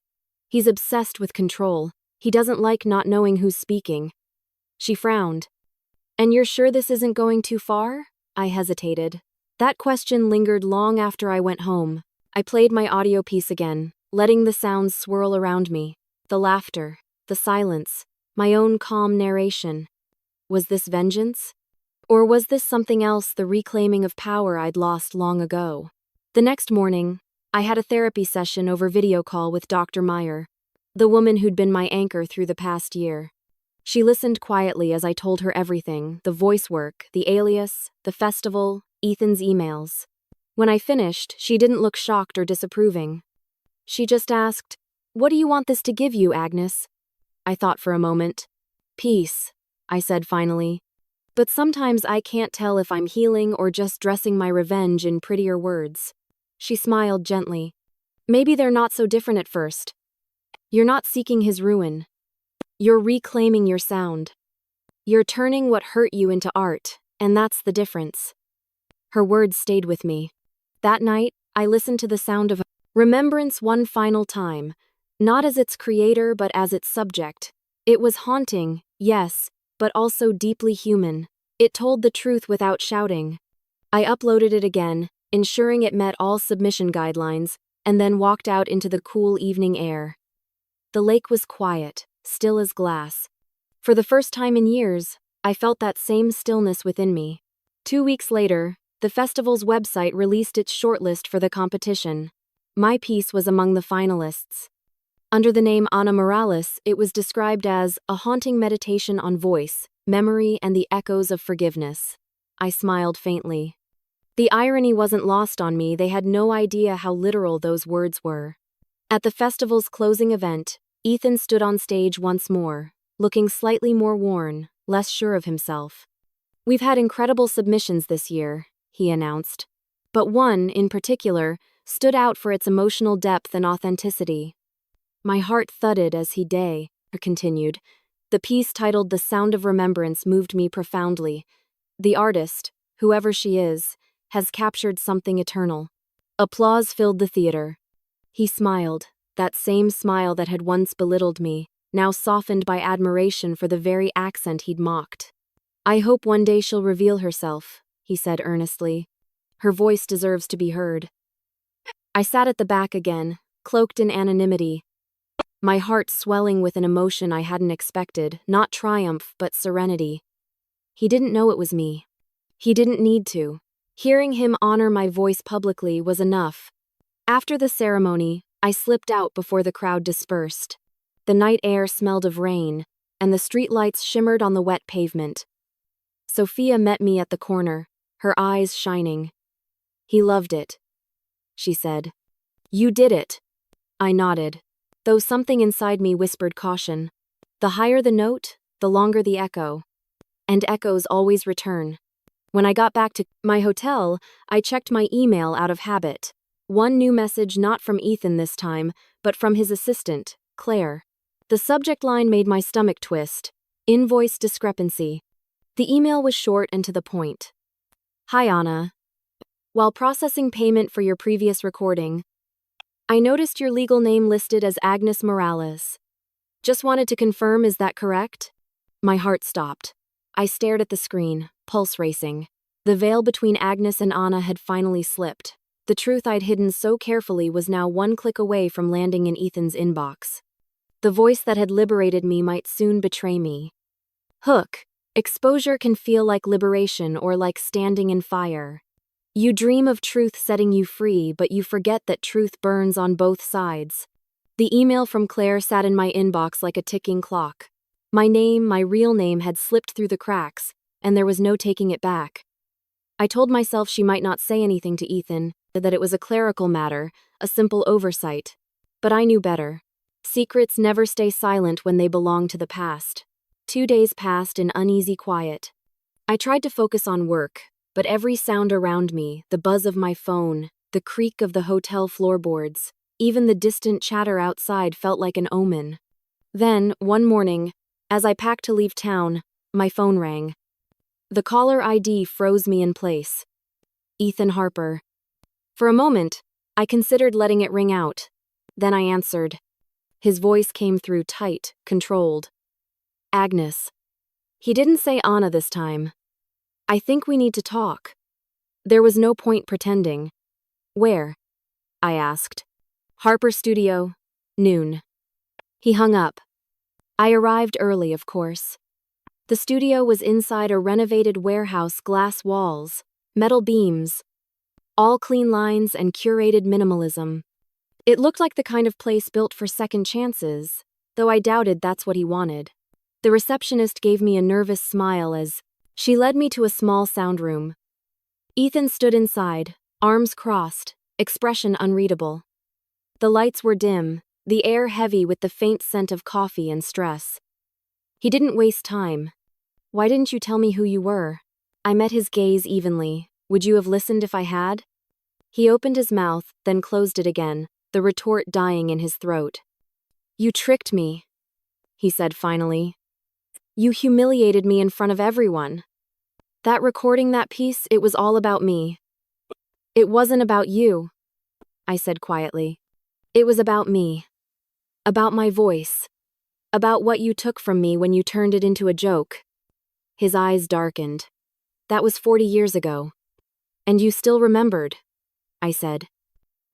"He's obsessed with control. He doesn't like not knowing who's speaking." She frowned. "And you're sure this isn't going too far?" I hesitated. That question lingered long after I went home. I played my audio piece again, letting the sounds swirl around me. The laughter, the silence, my own calm narration. Was this vengeance? Or was this something else, the reclaiming of power I'd lost long ago? The next morning, I had a therapy session over video call with Dr. Meyer, the woman who'd been my anchor through the past year. She listened quietly as I told her everything, the voice work, the alias, the festival, Ethan's emails. When I finished, she didn't look shocked or disapproving. She just asked, "What do you want this to give you, Agnes?" I thought for a moment. "Peace," I said finally. But sometimes I can't tell if I'm healing or just dressing my revenge in prettier words. She smiled gently. "Maybe they're not so different at first. You're not seeking his ruin. You're reclaiming your sound. You're turning what hurt you into art, and that's the difference." Her words stayed with me. That night, I listened to the sound of remembrance one final time, not as its creator but as its subject. It was haunting, yes, but also deeply human. It told the truth without shouting. I uploaded it again, ensuring it met all submission guidelines, and then walked out into the cool evening air. The lake was quiet, still as glass. For the first time in years, I felt that same stillness within me. 2 weeks later, the festival's website released its shortlist for the competition. My piece was among the finalists. Under the name Ana Morales, it was described as a haunting meditation on voice, memory, and the echoes of forgiveness. I smiled faintly. The irony wasn't lost on me, they had no idea how literal those words were. At the festival's closing event, Ethan stood on stage once more, looking slightly more worn, less sure of himself. "We've had incredible submissions this year," he announced. But one, in particular, stood out for its emotional depth and authenticity. My heart thudded as he continued. The piece titled The Sound of Remembrance moved me profoundly. The artist, whoever she is, has captured something eternal. Applause filled the theater. He smiled, that same smile that had once belittled me, now softened by admiration for the very accent he'd mocked. "I hope one day she'll reveal herself," he said earnestly. "Her voice deserves to be heard." I sat at the back again, cloaked in anonymity, my heart swelling with an emotion I hadn't expected, not triumph, but serenity. He didn't know it was me. He didn't need to. Hearing him honor my voice publicly was enough. After the ceremony, I slipped out before the crowd dispersed. The night air smelled of rain, and the streetlights shimmered on the wet pavement. Sophia met me at the corner, her eyes shining. "He loved it," she said. "You did it." I nodded, though something inside me whispered caution. The higher the note, the longer the echo. And echoes always return. When I got back to my hotel, I checked my email out of habit. One new message, not from Ethan this time, but from his assistant, Claire. The subject line made my stomach twist. Invoice discrepancy. The email was short and to the point. "Hi Anna. While processing payment for your previous recording, I noticed your legal name listed as Agnes Morales. Just wanted to confirm, is that correct?" My heart stopped. I stared at the screen, pulse racing. The veil between Agnes and Anna had finally slipped. The truth I'd hidden so carefully was now one click away from landing in Ethan's inbox. The voice that had liberated me might soon betray me. Hook. Exposure can feel like liberation or like standing in fire. You dream of truth setting you free, but you forget that truth burns on both sides. The email from Claire sat in my inbox like a ticking clock. My name, my real name, had slipped through the cracks, and there was no taking it back. I told myself she might not say anything to Ethan, that it was a clerical matter, a simple oversight. But I knew better. Secrets never stay silent when they belong to the past. 2 days passed in uneasy quiet. I tried to focus on work, but every sound around me, the buzz of my phone, the creak of the hotel floorboards, even the distant chatter outside felt like an omen. Then, one morning, as I packed to leave town, my phone rang. The caller ID froze me in place. Ethan Harper. For a moment, I considered letting it ring out. Then I answered. His voice came through tight, controlled. "Agnes." He didn't say Anna this time. "I think we need to talk." There was no point pretending. "Where?" I asked. "Harper Studio, noon." He hung up. I arrived early, of course. The studio was inside a renovated warehouse, glass walls, metal beams, all clean lines and curated minimalism. It looked like the kind of place built for second chances, though I doubted that's what he wanted. The receptionist gave me a nervous smile as she led me to a small sound room. Ethan stood inside, arms crossed, expression unreadable. The lights were dim, the air heavy with the faint scent of coffee and stress. He didn't waste time. "Why didn't you tell me who you were?" I met his gaze evenly. "Would you have listened if I had?" He opened his mouth, then closed it again, the retort dying in his throat. "You tricked me," he said finally. "You humiliated me in front of everyone. That recording, that piece, it was all about me." "It wasn't about you," I said quietly. "It was about me. About my voice. About what you took from me when you turned it into a joke." His eyes darkened. "That was 40 years ago. And you still remembered," I said.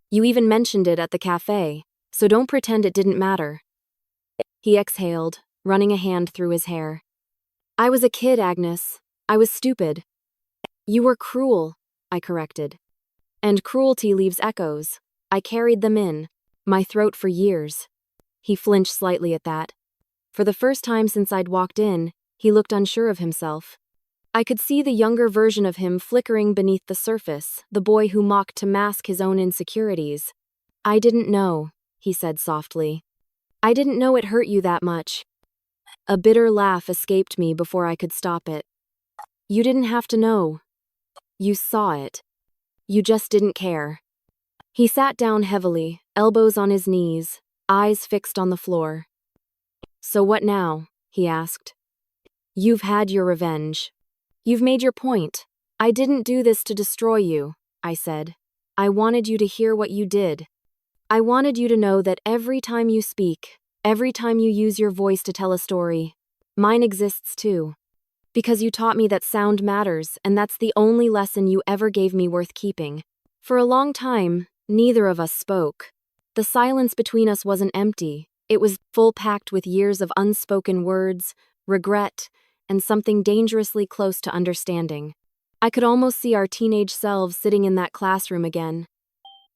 "You even mentioned it at the cafe, so don't pretend it didn't matter." He exhaled, running a hand through his hair. "I was a kid, Agnes. I was stupid. You were cruel. I corrected. And cruelty leaves echoes. I carried them in my throat for years. He flinched slightly at that. For the first time since I'd walked in, he looked unsure of himself. I could see the younger version of him flickering beneath the surface, the boy who mocked to mask his own insecurities. I didn't know, he said softly. I didn't know it hurt you that much. A bitter laugh escaped me before I could stop it. You didn't have to know. You saw it. You just didn't care. He sat down heavily, elbows on his knees, eyes fixed on the floor. So what now? He asked. You've had your revenge. You've made your point. I didn't do this to destroy you, I said. I wanted you to hear what you did. I wanted you to know that every time you speak, every time you use your voice to tell a story, mine exists too. Because you taught me that sound matters, and that's the only lesson you ever gave me worth keeping. For a long time, neither of us spoke. The silence between us wasn't empty. It was full-packed with years of unspoken words, regret, and something dangerously close to understanding. I could almost see our teenage selves sitting in that classroom again.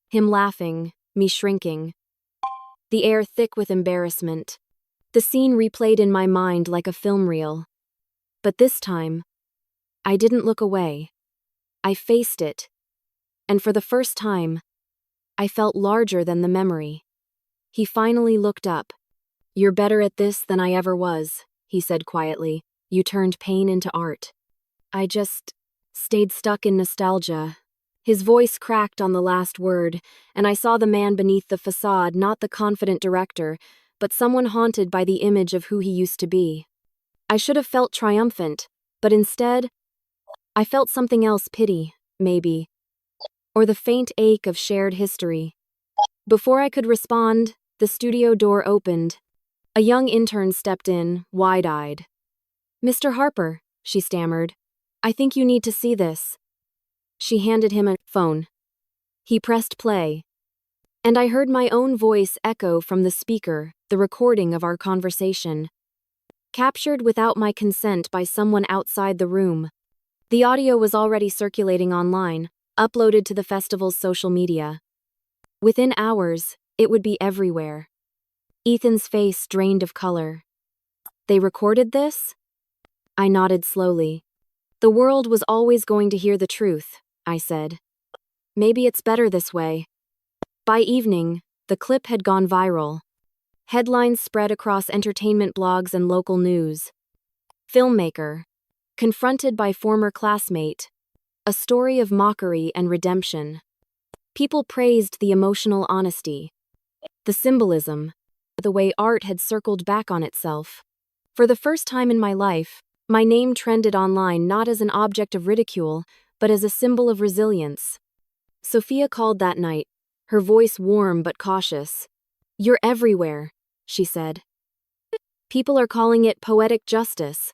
Him laughing, me shrinking. The air thick with embarrassment. The scene replayed in my mind like a film reel. But this time, I didn't look away. I faced it. And for the first time, I felt larger than the memory. He finally looked up. You're better at this than I ever was, he said quietly. You turned pain into art. I just stayed stuck in nostalgia. His voice cracked on the last word, and I saw the man beneath the facade, not the confident director, but someone haunted by the image of who he used to be. I should have felt triumphant, but instead, I felt something else, pity, maybe, or the faint ache of shared history. Before I could respond, the studio door opened. A young intern stepped in, wide-eyed. Mr. Harper, she stammered. I think you need to see this. She handed him a phone. He pressed play. And I heard my own voice echo from the speaker, the recording of our conversation. Captured without my consent by someone outside the room. The audio was already circulating online, uploaded to the festival's social media. Within hours, it would be everywhere. Ethan's face drained of color. They recorded this? I nodded slowly. The world was always going to hear the truth, I said. Maybe it's better this way. By evening, the clip had gone viral. Headlines spread across entertainment blogs and local news. Filmmaker, confronted by former classmate, a story of mockery and redemption. People praised the emotional honesty, the symbolism, the way art had circled back on itself. For the first time in my life, my name trended online not as an object of ridicule, but as a symbol of resilience. Sophia called that night, her voice warm but cautious. You're everywhere, she said. People are calling it poetic justice.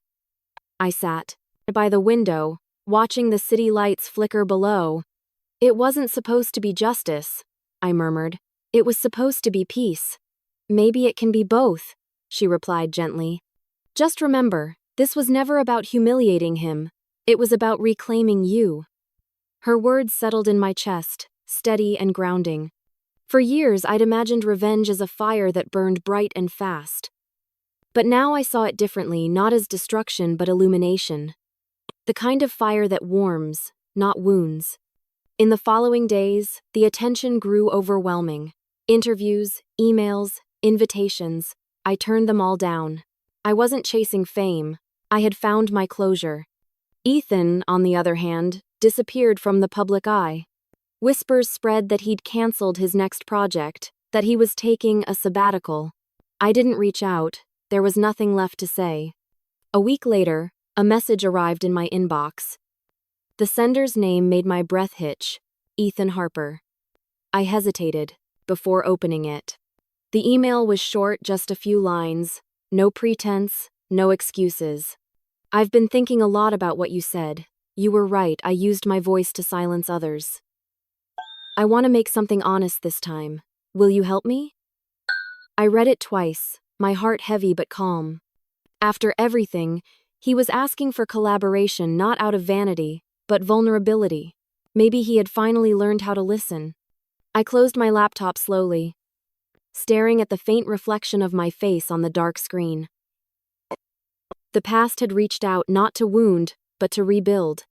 I sat by the window, watching the city lights flicker below. It wasn't supposed to be justice, I murmured. It was supposed to be peace. Maybe it can be both, she replied gently. Just remember, this was never about humiliating him. It was about reclaiming you. Her words settled in my chest, steady and grounding. For years, I'd imagined revenge as a fire that burned bright and fast. But now I saw it differently, not as destruction but illumination. The kind of fire that warms, not wounds. In the following days, the attention grew overwhelming. Interviews, emails, invitations. I turned them all down. I wasn't chasing fame. I had found my closure. Ethan, on the other hand, disappeared from the public eye. Whispers spread that he'd canceled his next project, that he was taking a sabbatical. I didn't reach out. There was nothing left to say. A week later, a message arrived in my inbox. The sender's name made my breath hitch. Ethan Harper. I hesitated before opening it. The email was short, just a few lines. No pretense, no excuses. I've been thinking a lot about what you said. You were right, I used my voice to silence others. I want to make something honest this time. Will you help me? I read it twice, my heart heavy but calm. After everything, he was asking for collaboration not out of vanity, but vulnerability. Maybe he had finally learned how to listen. I closed my laptop slowly, staring at the faint reflection of my face on the dark screen. The past had reached out not to wound, but to rebuild.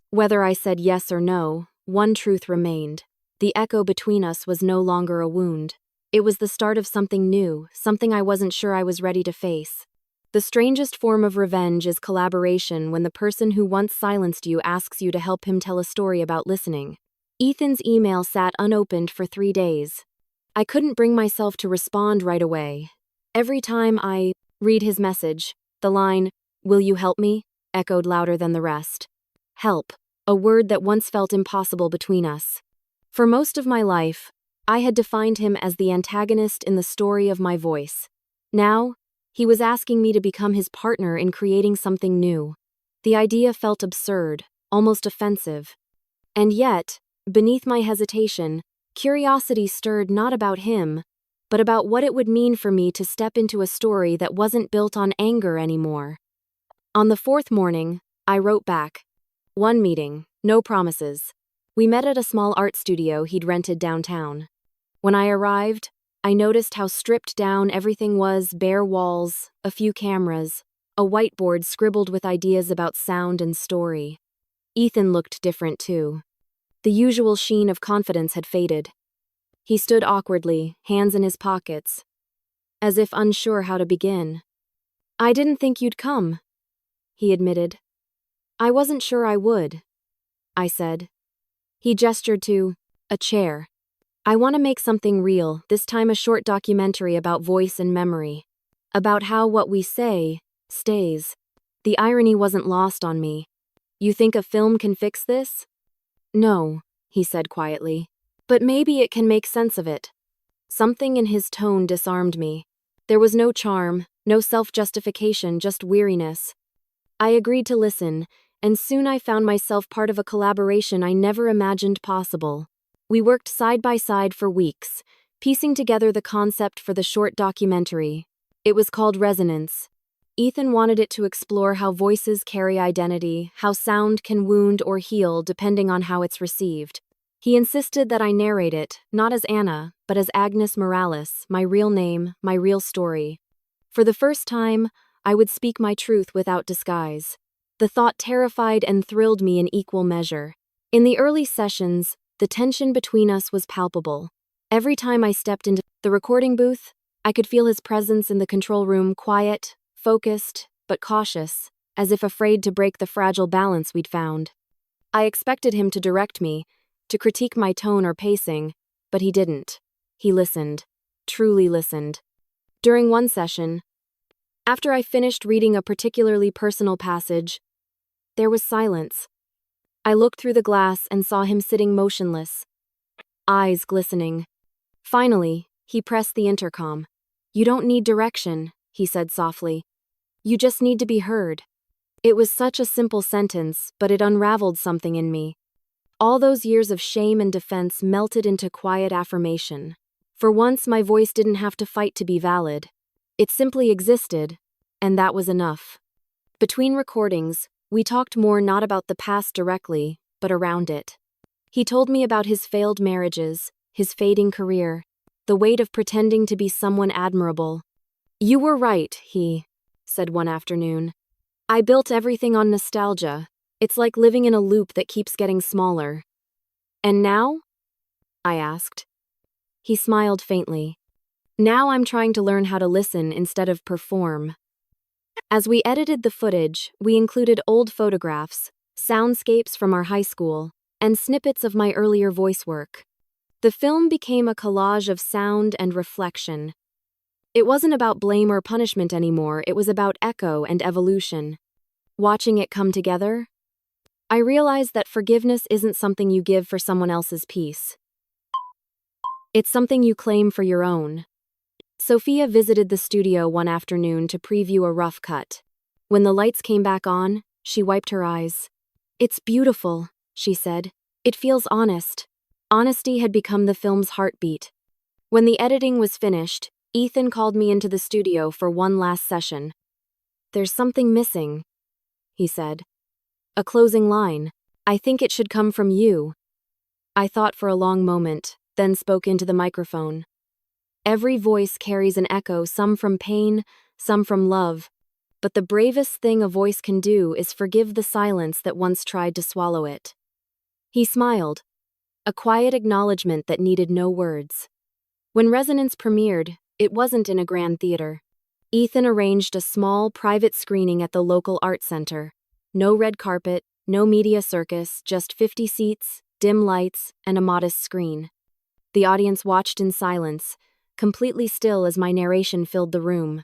Whether I said yes or no, one truth remained. The echo between us was no longer a wound. It was the start of something new, something I wasn't sure I was ready to face. The strangest form of revenge is collaboration when the person who once silenced you asks you to help him tell a story about listening. Ethan's email sat unopened for 3 days. I couldn't bring myself to respond right away. Every time I read his message, the line, "Will you help me?" echoed louder than the rest. Help, a word that once felt impossible between us. For most of my life, I had defined him as the antagonist in the story of my voice. Now, he was asking me to become his partner in creating something new. The idea felt absurd, almost offensive. And yet, beneath my hesitation, curiosity stirred not about him, but about what it would mean for me to step into a story that wasn't built on anger anymore. On the 4th morning, I wrote back. One meeting, no promises. We met at a small art studio he'd rented downtown. When I arrived, I noticed how stripped down everything was: bare walls, a few cameras, a whiteboard scribbled with ideas about sound and story. Ethan looked different too. The usual sheen of confidence had faded. He stood awkwardly, hands in his pockets, as if unsure how to begin. "I didn't think you'd come," he admitted. "I wasn't sure I would," I said. He gestured to a chair. "I want to make something real, this time a short documentary about voice and memory. About how what we say stays." The irony wasn't lost on me. "You think a film can fix this?" "No," he said quietly. "But maybe it can make sense of it." Something in his tone disarmed me. There was no charm, no self-justification, just weariness. I agreed to listen, and soon I found myself part of a collaboration I never imagined possible. We worked side by side for weeks, piecing together the concept for the short documentary. It was called Resonance. Ethan wanted it to explore how voices carry identity, how sound can wound or heal depending on how it's received. He insisted that I narrate it, not as Anna, but as Agnes Morales, my real name, my real story. For the first time, I would speak my truth without disguise. The thought terrified and thrilled me in equal measure. In the early sessions, the tension between us was palpable. Every time I stepped into the recording booth, I could feel his presence in the control room, quiet, focused, but cautious, as if afraid to break the fragile balance we'd found. I expected him to direct me, to critique my tone or pacing, but he didn't. He listened, truly listened. During one session, after I finished reading a particularly personal passage, there was silence. I looked through the glass and saw him sitting motionless, eyes glistening. Finally, he pressed the intercom. "You don't need direction," he said softly. "You just need to be heard." It was such a simple sentence, but it unraveled something in me. All those years of shame and defense melted into quiet affirmation. For once, my voice didn't have to fight to be valid. It simply existed, and that was enough. Between recordings, we talked more not about the past directly, but around it. He told me about his failed marriages, his fading career, the weight of pretending to be someone admirable. "You were right," he said one afternoon. "I built everything on nostalgia. It's like living in a loop that keeps getting smaller." "And now?" I asked. He smiled faintly. "Now I'm trying to learn how to listen instead of perform." As we edited the footage, we included old photographs, soundscapes from our high school, and snippets of my earlier voice work. The film became a collage of sound and reflection. It wasn't about blame or punishment anymore, it was about echo and evolution. Watching it come together, I realized that forgiveness isn't something you give for someone else's peace. It's something you claim for your own. Sophia visited the studio one afternoon to preview a rough cut. When the lights came back on, she wiped her eyes. "It's beautiful," she said. "It feels honest." Honesty had become the film's heartbeat. When the editing was finished, Ethan called me into the studio for one last session. "There's something missing," he said. "A closing line. I think it should come from you." I thought for a long moment, then spoke into the microphone. Every voice carries an echo, some from pain, some from love. But the bravest thing a voice can do is forgive the silence that once tried to swallow it. He smiled, a quiet acknowledgement that needed no words. When Resonance premiered, it wasn't in a grand theater. Ethan arranged a small, private screening at the local art center. No red carpet, no media circus, just 50 seats, dim lights, and a modest screen. The audience watched in silence, completely still as my narration filled the room.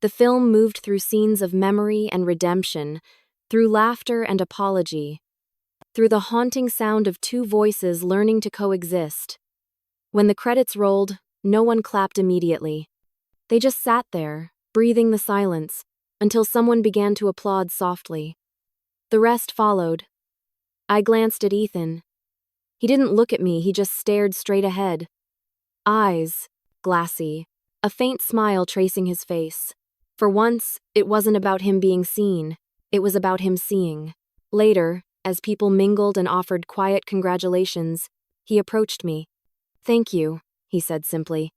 The film moved through scenes of memory and redemption, through laughter and apology, through the haunting sound of two voices learning to coexist. When the credits rolled, no one clapped immediately. They just sat there, breathing the silence, until someone began to applaud softly. The rest followed. I glanced at Ethan. He didn't look at me, he just stared straight ahead. Eyes, glassy, a faint smile tracing his face. For once, it wasn't about him being seen, it was about him seeing. Later, as people mingled and offered quiet congratulations, he approached me. "Thank you," he said simply.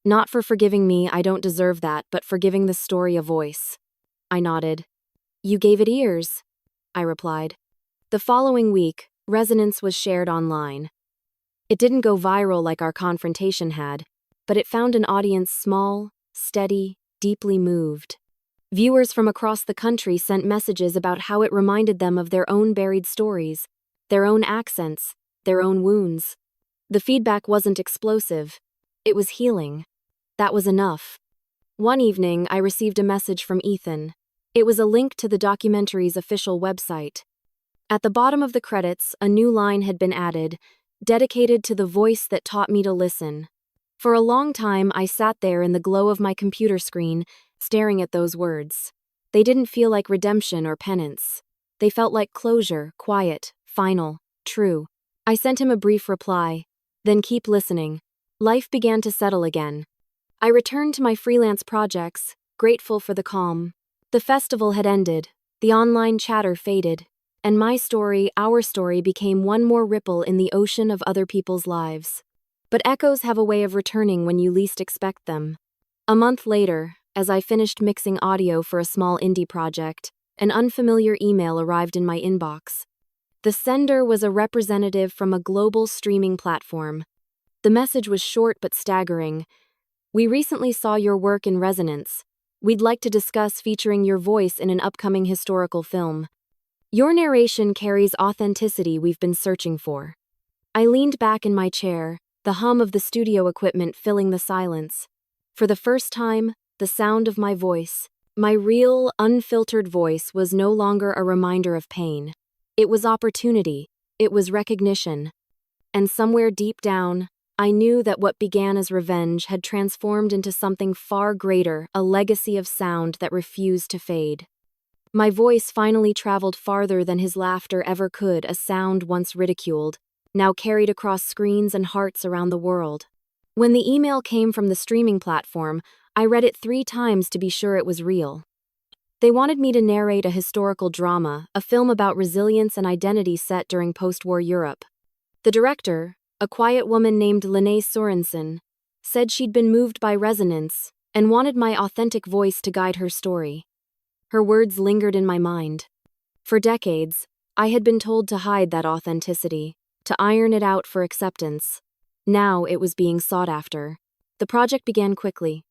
"Not for forgiving me, I don't deserve that, but for giving the story a voice." I nodded. "You gave it ears," I replied. The following week, Resonance was shared online. It didn't go viral like our confrontation had, but it found an audience small, steady, deeply moved. Viewers from across the country sent messages about how it reminded them of their own buried stories, their own accents, their own wounds. The feedback wasn't explosive. It was healing. That was enough. One evening, I received a message from Ethan. It was a link to the documentary's official website. At the bottom of the credits, a new line had been added, dedicated to the voice that taught me to listen. For a long time, I sat there in the glow of my computer screen, staring at those words. They didn't feel like redemption or penance. They felt like closure, quiet, final, true. I sent him a brief reply, then keep listening. Life began to settle again. I returned to my freelance projects, grateful for the calm. The festival had ended, the online chatter faded, and my story, our story, became one more ripple in the ocean of other people's lives. But echoes have a way of returning when you least expect them. A month later, as I finished mixing audio for a small indie project, an unfamiliar email arrived in my inbox. The sender was a representative from a global streaming platform. The message was short but staggering. "We recently saw your work in Resonance. We'd like to discuss featuring your voice in an upcoming historical film. Your narration carries authenticity we've been searching for." I leaned back in my chair, the hum of the studio equipment filling the silence. For the first time, the sound of my voice, my real, unfiltered voice, was no longer a reminder of pain. It was opportunity. It was recognition. And somewhere deep down, I knew that what began as revenge had transformed into something far greater, a legacy of sound that refused to fade. My voice finally traveled farther than his laughter ever could, a sound once ridiculed, now carried across screens and hearts around the world. When the email came from the streaming platform, I read it 3 times to be sure it was real. They wanted me to narrate a historical drama, a film about resilience and identity set during post-war Europe. The director, a quiet woman named Lene Sorensen, said she'd been moved by Resonance and wanted my authentic voice to guide her story. Her words lingered in my mind. For decades, I had been told to hide that authenticity, to iron it out for acceptance. Now it was being sought after. The project began quickly.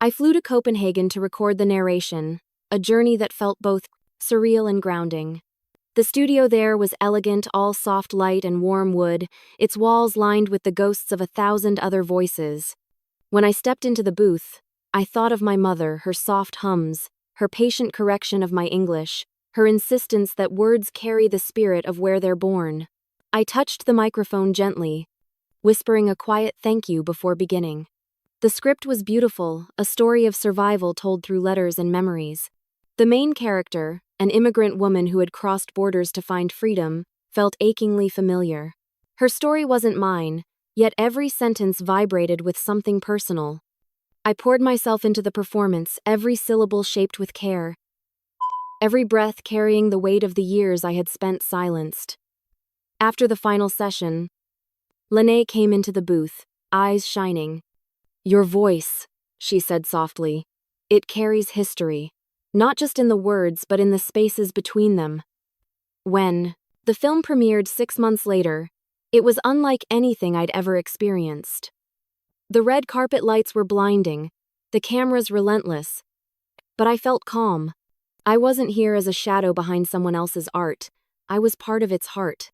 I flew to Copenhagen to record the narration, a journey that felt both surreal and grounding. The studio there was elegant, all soft light and warm wood, its walls lined with the ghosts of 1,000 other voices. When I stepped into the booth, I thought of my mother, her soft hums, her patient correction of my English, her insistence that words carry the spirit of where they're born. I touched the microphone gently, whispering a quiet thank you before beginning. The script was beautiful, a story of survival told through letters and memories. The main character, an immigrant woman who had crossed borders to find freedom, felt achingly familiar. Her story wasn't mine, yet every sentence vibrated with something personal. I poured myself into the performance, every syllable shaped with care, every breath carrying the weight of the years I had spent silenced. After the final session, Lene came into the booth, eyes shining. Your voice, she said softly. It carries history, not just in the words but in the spaces between them. When the film premiered 6 months later, it was unlike anything I'd ever experienced. The red carpet lights were blinding, the cameras relentless, but I felt calm. I wasn't here as a shadow behind someone else's art. I was part of its heart.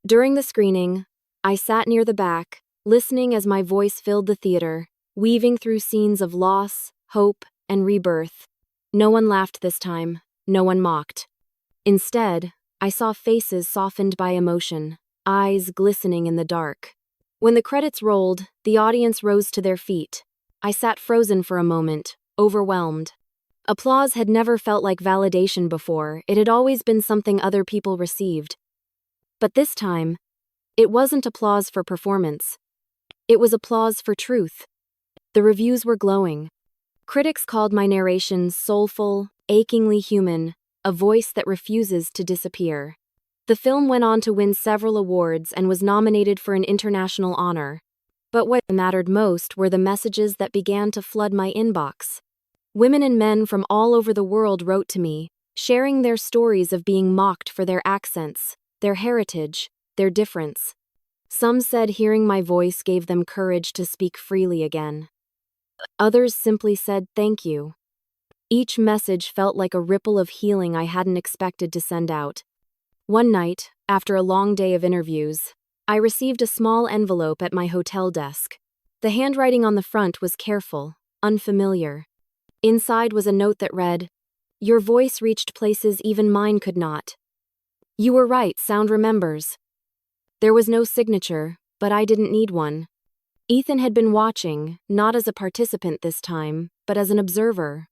During the screening, I sat near the back, listening as my voice filled the theater, weaving through scenes of loss, hope, and rebirth. No one laughed this time, no one mocked. Instead, I saw faces softened by emotion, eyes glistening in the dark. When the credits rolled, the audience rose to their feet. I sat frozen for a moment, overwhelmed. Applause had never felt like validation before, it had always been something other people received. But this time, it wasn't applause for performance. It was applause for truth. The reviews were glowing. Critics called my narration soulful, achingly human, a voice that refuses to disappear. The film went on to win several awards and was nominated for an international honor. But what mattered most were the messages that began to flood my inbox. Women and men from all over the world wrote to me, sharing their stories of being mocked for their accents, their heritage, their difference. Some said hearing my voice gave them courage to speak freely again. Others simply said thank you. Each message felt like a ripple of healing I hadn't expected to send out. One night, after a long day of interviews, I received a small envelope at my hotel desk. The handwriting on the front was careful, unfamiliar. Inside was a note that read, "Your voice reached places even mine could not. You were right, sound remembers." There was no signature, but I didn't need one. Ethan had been watching, not as a participant this time, but as an observer.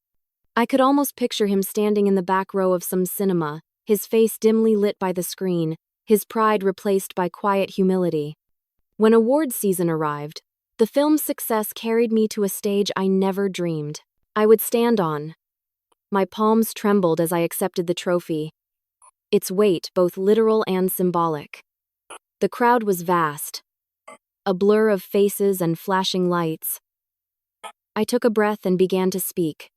I could almost picture him standing in the back row of some cinema, his face dimly lit by the screen, his pride replaced by quiet humility. When awards season arrived, the film's success carried me to a stage I never dreamed I would stand on. My palms trembled as I accepted the trophy, its weight both literal and symbolic. The crowd was vast, a blur of faces and flashing lights. I took a breath and began to speak.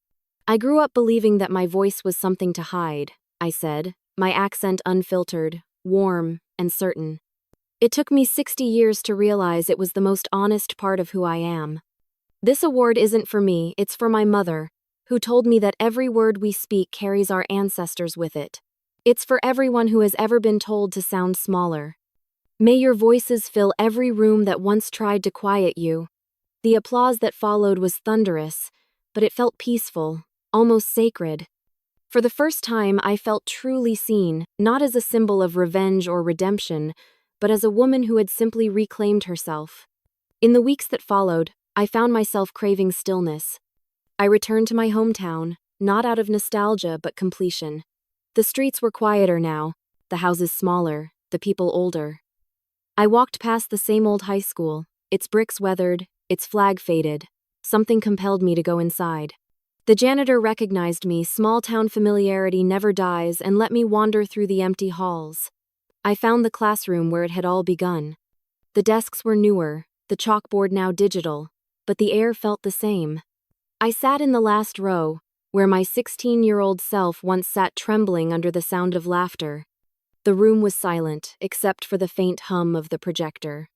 I grew up believing that my voice was something to hide, I said, my accent unfiltered, warm, and certain. It took me 60 years to realize it was the most honest part of who I am. This award isn't for me, it's for my mother, who told me that every word we speak carries our ancestors with it. It's for everyone who has ever been told to sound smaller. May your voices fill every room that once tried to quiet you. The applause that followed was thunderous, but it felt peaceful, almost sacred. For the first time, I felt truly seen, not as a symbol of revenge or redemption, but as a woman who had simply reclaimed herself. In the weeks that followed, I found myself craving stillness. I returned to my hometown, not out of nostalgia but completion. The streets were quieter now, the houses smaller, the people older. I walked past the same old high school, its bricks weathered, its flag faded. Something compelled me to go inside. The janitor recognized me, small-town familiarity never dies, and let me wander through the empty halls. I found the classroom where it had all begun. The desks were newer, the chalkboard now digital, but the air felt the same. I sat in the last row, where my 16-year-old self once sat trembling under the sound of laughter. The room was silent, except for the faint hum of the projector.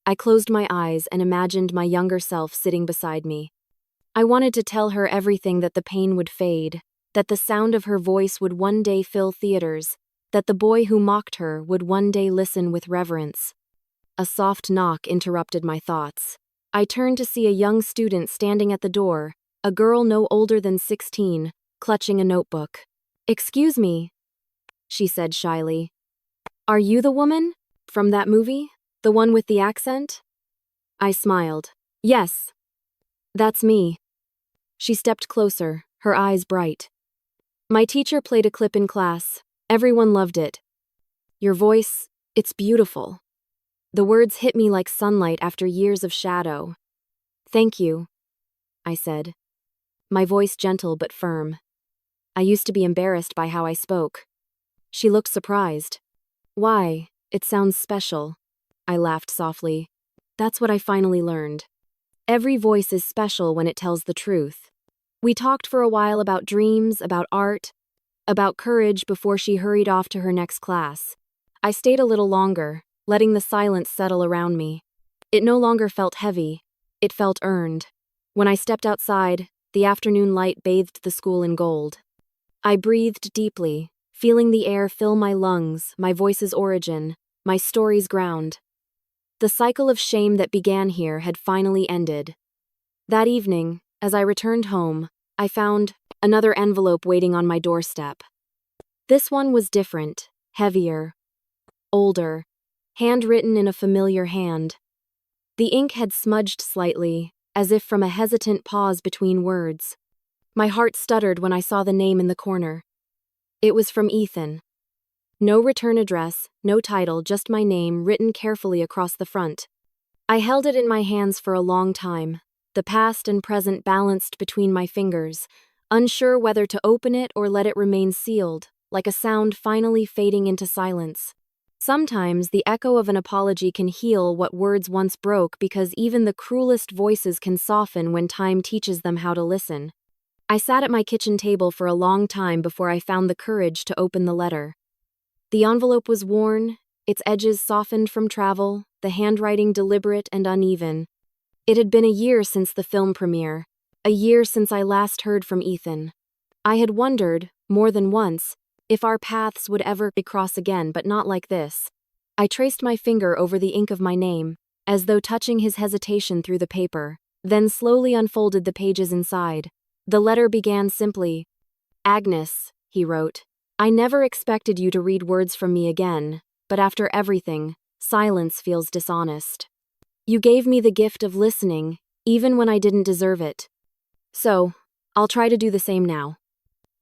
I closed my eyes and imagined my younger self sitting beside me. I wanted to tell her everything, that the pain would fade, that the sound of her voice would one day fill theaters, that the boy who mocked her would one day listen with reverence. A soft knock interrupted my thoughts. I turned to see a young student standing at the door, a girl no older than 16, clutching a notebook. "Excuse me," she said shyly. "Are you the woman from that movie? The one with the accent?" I smiled. "Yes, that's me." She stepped closer, her eyes bright. "My teacher played a clip in class. Everyone loved it. Your voice, it's beautiful." The words hit me like sunlight after years of shadow. "Thank you," I said, my voice gentle but firm. I used to be embarrassed by how I spoke. She looked surprised. "Why, it sounds special." I laughed softly. That's what I finally learned. Every voice is special when it tells the truth. We talked for a while about dreams, about art, about courage before she hurried off to her next class. I stayed a little longer, letting the silence settle around me. It no longer felt heavy. It felt earned. When I stepped outside, the afternoon light bathed the school in gold. I breathed deeply, feeling the air fill my lungs, my voice's origin, my story's ground. The cycle of shame that began here had finally ended. That evening, as I returned home, I found another envelope waiting on my doorstep. This one was different, heavier, older, handwritten in a familiar hand. The ink had smudged slightly, as if from a hesitant pause between words. My heart stuttered when I saw the name in the corner. It was from Ethan. No return address, no title, just my name written carefully across the front. I held it in my hands for a long time, the past and present balanced between my fingers, unsure whether to open it or let it remain sealed, like a sound finally fading into silence. Sometimes the echo of an apology can heal what words once broke because even the cruelest voices can soften when time teaches them how to listen. I sat at my kitchen table for a long time before I found the courage to open the letter. The envelope was worn, its edges softened from travel, the handwriting deliberate and uneven. It had been a year since the film premiere, a year since I last heard from Ethan. I had wondered, more than once, if our paths would ever cross again, but not like this. I traced my finger over the ink of my name, as though touching his hesitation through the paper, then slowly unfolded the pages inside. The letter began simply, "Agnes," he wrote. "I never expected you to read words from me again, but after everything, silence feels dishonest. You gave me the gift of listening, even when I didn't deserve it. So, I'll try to do the same now."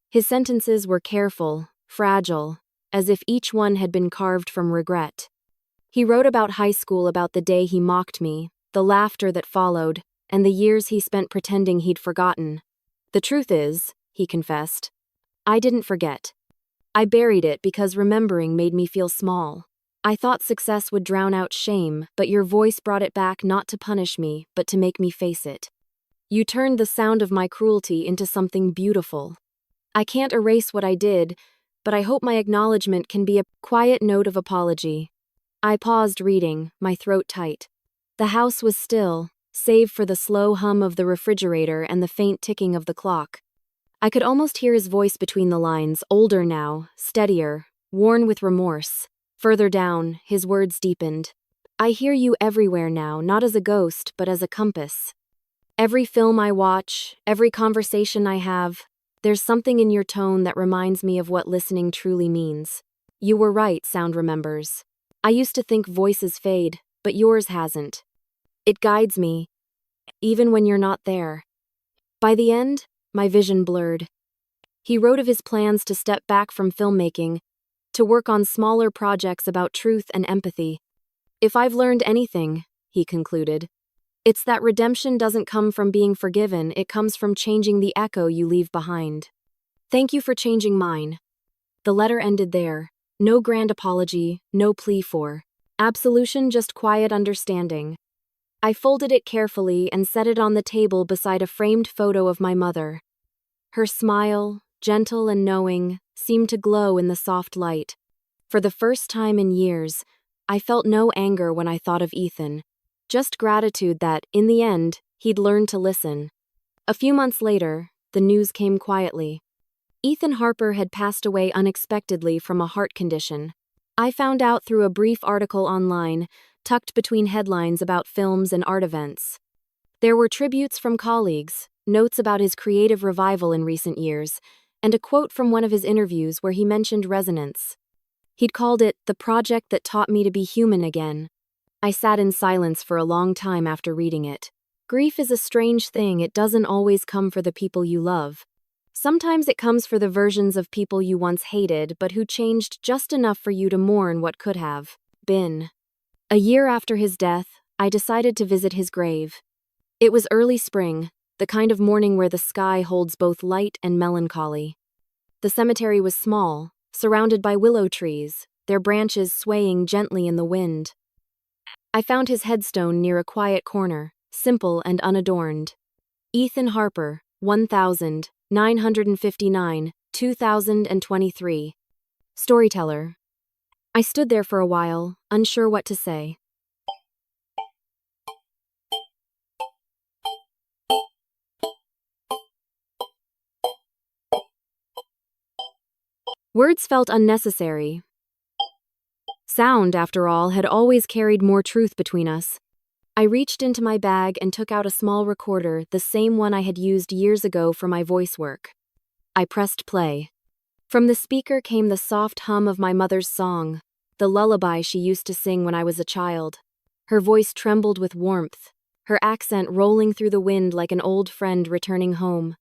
His sentences were careful, fragile, as if each one had been carved from regret. He wrote about high school, about the day he mocked me, the laughter that followed, and the years he spent pretending he'd forgotten. "The truth is," he confessed, "I didn't forget. I buried it because remembering made me feel small. I thought success would drown out shame, but your voice brought it back, not to punish me, but to make me face it. You turned the sound of my cruelty into something beautiful. I can't erase what I did, but I hope my acknowledgement can be a quiet note of apology." I paused reading, my throat tight. The house was still, save for the slow hum of the refrigerator and the faint ticking of the clock. I could almost hear his voice between the lines, older now, steadier, worn with remorse. Further down, his words deepened. "I hear you everywhere now, not as a ghost, but as a compass. Every film I watch, every conversation I have, there's something in your tone that reminds me of what listening truly means. You were right, sound remembers. I used to think voices fade, but yours hasn't. It guides me, even when you're not there." By the end, my vision blurred. He wrote of his plans to step back from filmmaking, to work on smaller projects about truth and empathy. "If I've learned anything," he concluded, "it's that redemption doesn't come from being forgiven, it comes from changing the echo you leave behind. Thank you for changing mine." The letter ended there. No grand apology, no plea for absolution, just quiet understanding. I folded it carefully and set it on the table beside a framed photo of my mother. Her smile, gentle and knowing, seemed to glow in the soft light. For the first time in years, I felt no anger when I thought of Ethan, just gratitude that, in the end, he'd learned to listen. A few months later, the news came quietly. Ethan Harper had passed away unexpectedly from a heart condition. I found out through a brief article online, tucked between headlines about films and art events. There were tributes from colleagues, notes about his creative revival in recent years, and a quote from one of his interviews where he mentioned resonance. He'd called it the project that taught me to be human again. I sat in silence for a long time after reading it. Grief is a strange thing, it doesn't always come for the people you love. Sometimes it comes for the versions of people you once hated but who changed just enough for you to mourn what could have been. A year after his death, I decided to visit his grave. It was early spring, the kind of morning where the sky holds both light and melancholy. The cemetery was small, surrounded by willow trees, their branches swaying gently in the wind. I found his headstone near a quiet corner, simple and unadorned. Ethan Harper, 1959, 2023. Storyteller. I stood there for a while, unsure what to say. Words felt unnecessary. Sound, after all, had always carried more truth between us. I reached into my bag and took out a small recorder, the same one I had used years ago for my voice work. I pressed play. From the speaker came the soft hum of my mother's song, the lullaby she used to sing when I was a child. Her voice trembled with warmth, her accent rolling through the wind like an old friend returning home.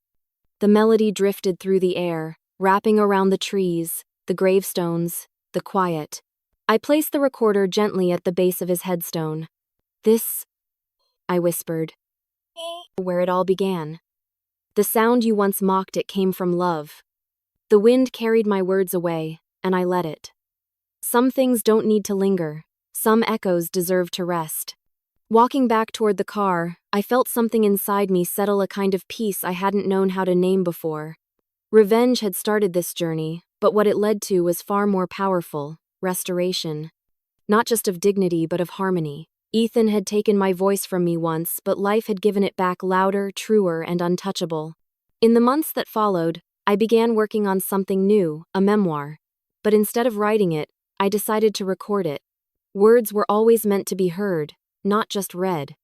The melody drifted through the air, wrapping around the trees, the gravestones, the quiet. I placed the recorder gently at the base of his headstone. "This," I whispered, "where it all began. The sound you once mocked, it came from love." The wind carried my words away, and I let it. Some things don't need to linger. Some echoes deserve to rest. Walking back toward the car, I felt something inside me settle, a kind of peace I hadn't known how to name before. Revenge had started this journey, but what it led to was far more powerful: restoration. Not just of dignity, but of harmony. Ethan had taken my voice from me once, but life had given it back louder, truer, and untouchable. In the months that followed, I began working on something new, a memoir. But instead of writing it, I decided to record it. Words were always meant to be heard, not just read.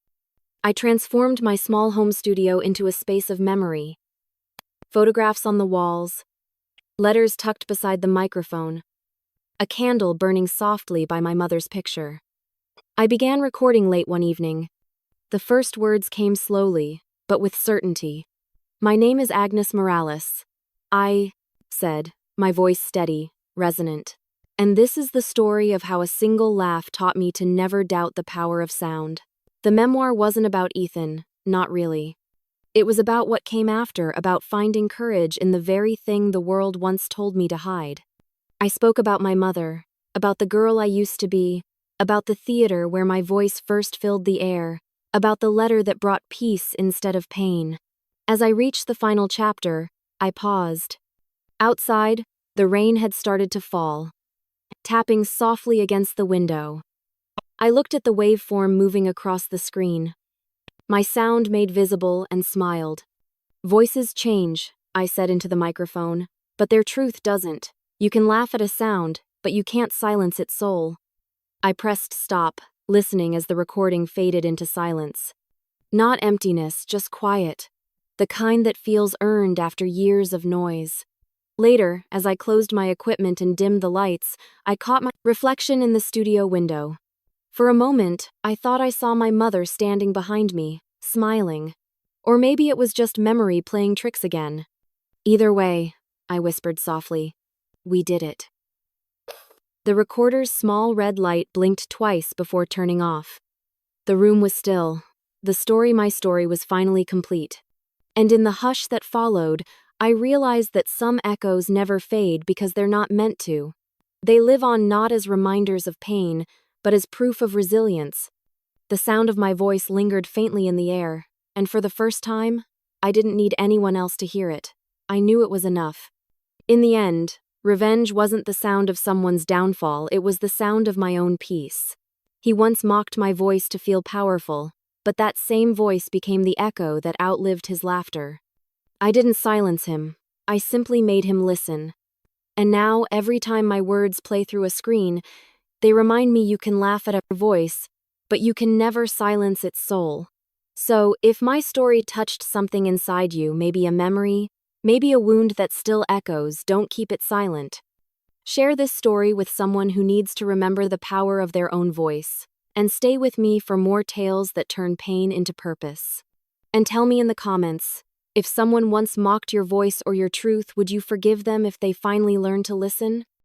I transformed my small home studio into a space of memory. Photographs on the walls, letters tucked beside the microphone, a candle burning softly by my mother's picture. I began recording late one evening. The first words came slowly, but with certainty. "My name is Agnes Morales," I said, my voice steady, resonant. "And this is the story of how a single laugh taught me to never doubt the power of sound." The memoir wasn't about Ethan, not really. It was about what came after, about finding courage in the very thing the world once told me to hide. I spoke about my mother, about the girl I used to be, about the theater where my voice first filled the air, about the letter that brought peace instead of pain. As I reached the final chapter, I paused. Outside, the rain had started to fall, tapping softly against the window. I looked at the waveform moving across the screen. My sound made visible, and smiled. "Voices change," I said into the microphone, "but their truth doesn't. You can laugh at a sound, but you can't silence its soul." I pressed stop, listening as the recording faded into silence. Not emptiness, just quiet. The kind that feels earned after years of noise. Later, as I closed my equipment and dimmed the lights, I caught my reflection in the studio window. For a moment, I thought I saw my mother standing behind me, smiling. Or maybe it was just memory playing tricks again. "Either way," I whispered softly, "we did it." The recorder's small red light blinked twice before turning off. The room was still. My story was finally complete. And in the hush that followed, I realized that some echoes never fade because they're not meant to. They live on not as reminders of pain, but as proof of resilience. The sound of my voice lingered faintly in the air, and for the first time, I didn't need anyone else to hear it. I knew it was enough. In the end, revenge wasn't the sound of someone's downfall, it was the sound of my own peace. He once mocked my voice to feel powerful, but that same voice became the echo that outlived his laughter. I didn't silence him, I simply made him listen. And now, every time my words play through a screen, they remind me you can laugh at a voice, but you can never silence its soul. So, if my story touched something inside you, maybe a memory, maybe a wound that still echoes, don't keep it silent. Share this story with someone who needs to remember the power of their own voice. And stay with me for more tales that turn pain into purpose. And tell me in the comments, if someone once mocked your voice or your truth, would you forgive them if they finally learned to listen?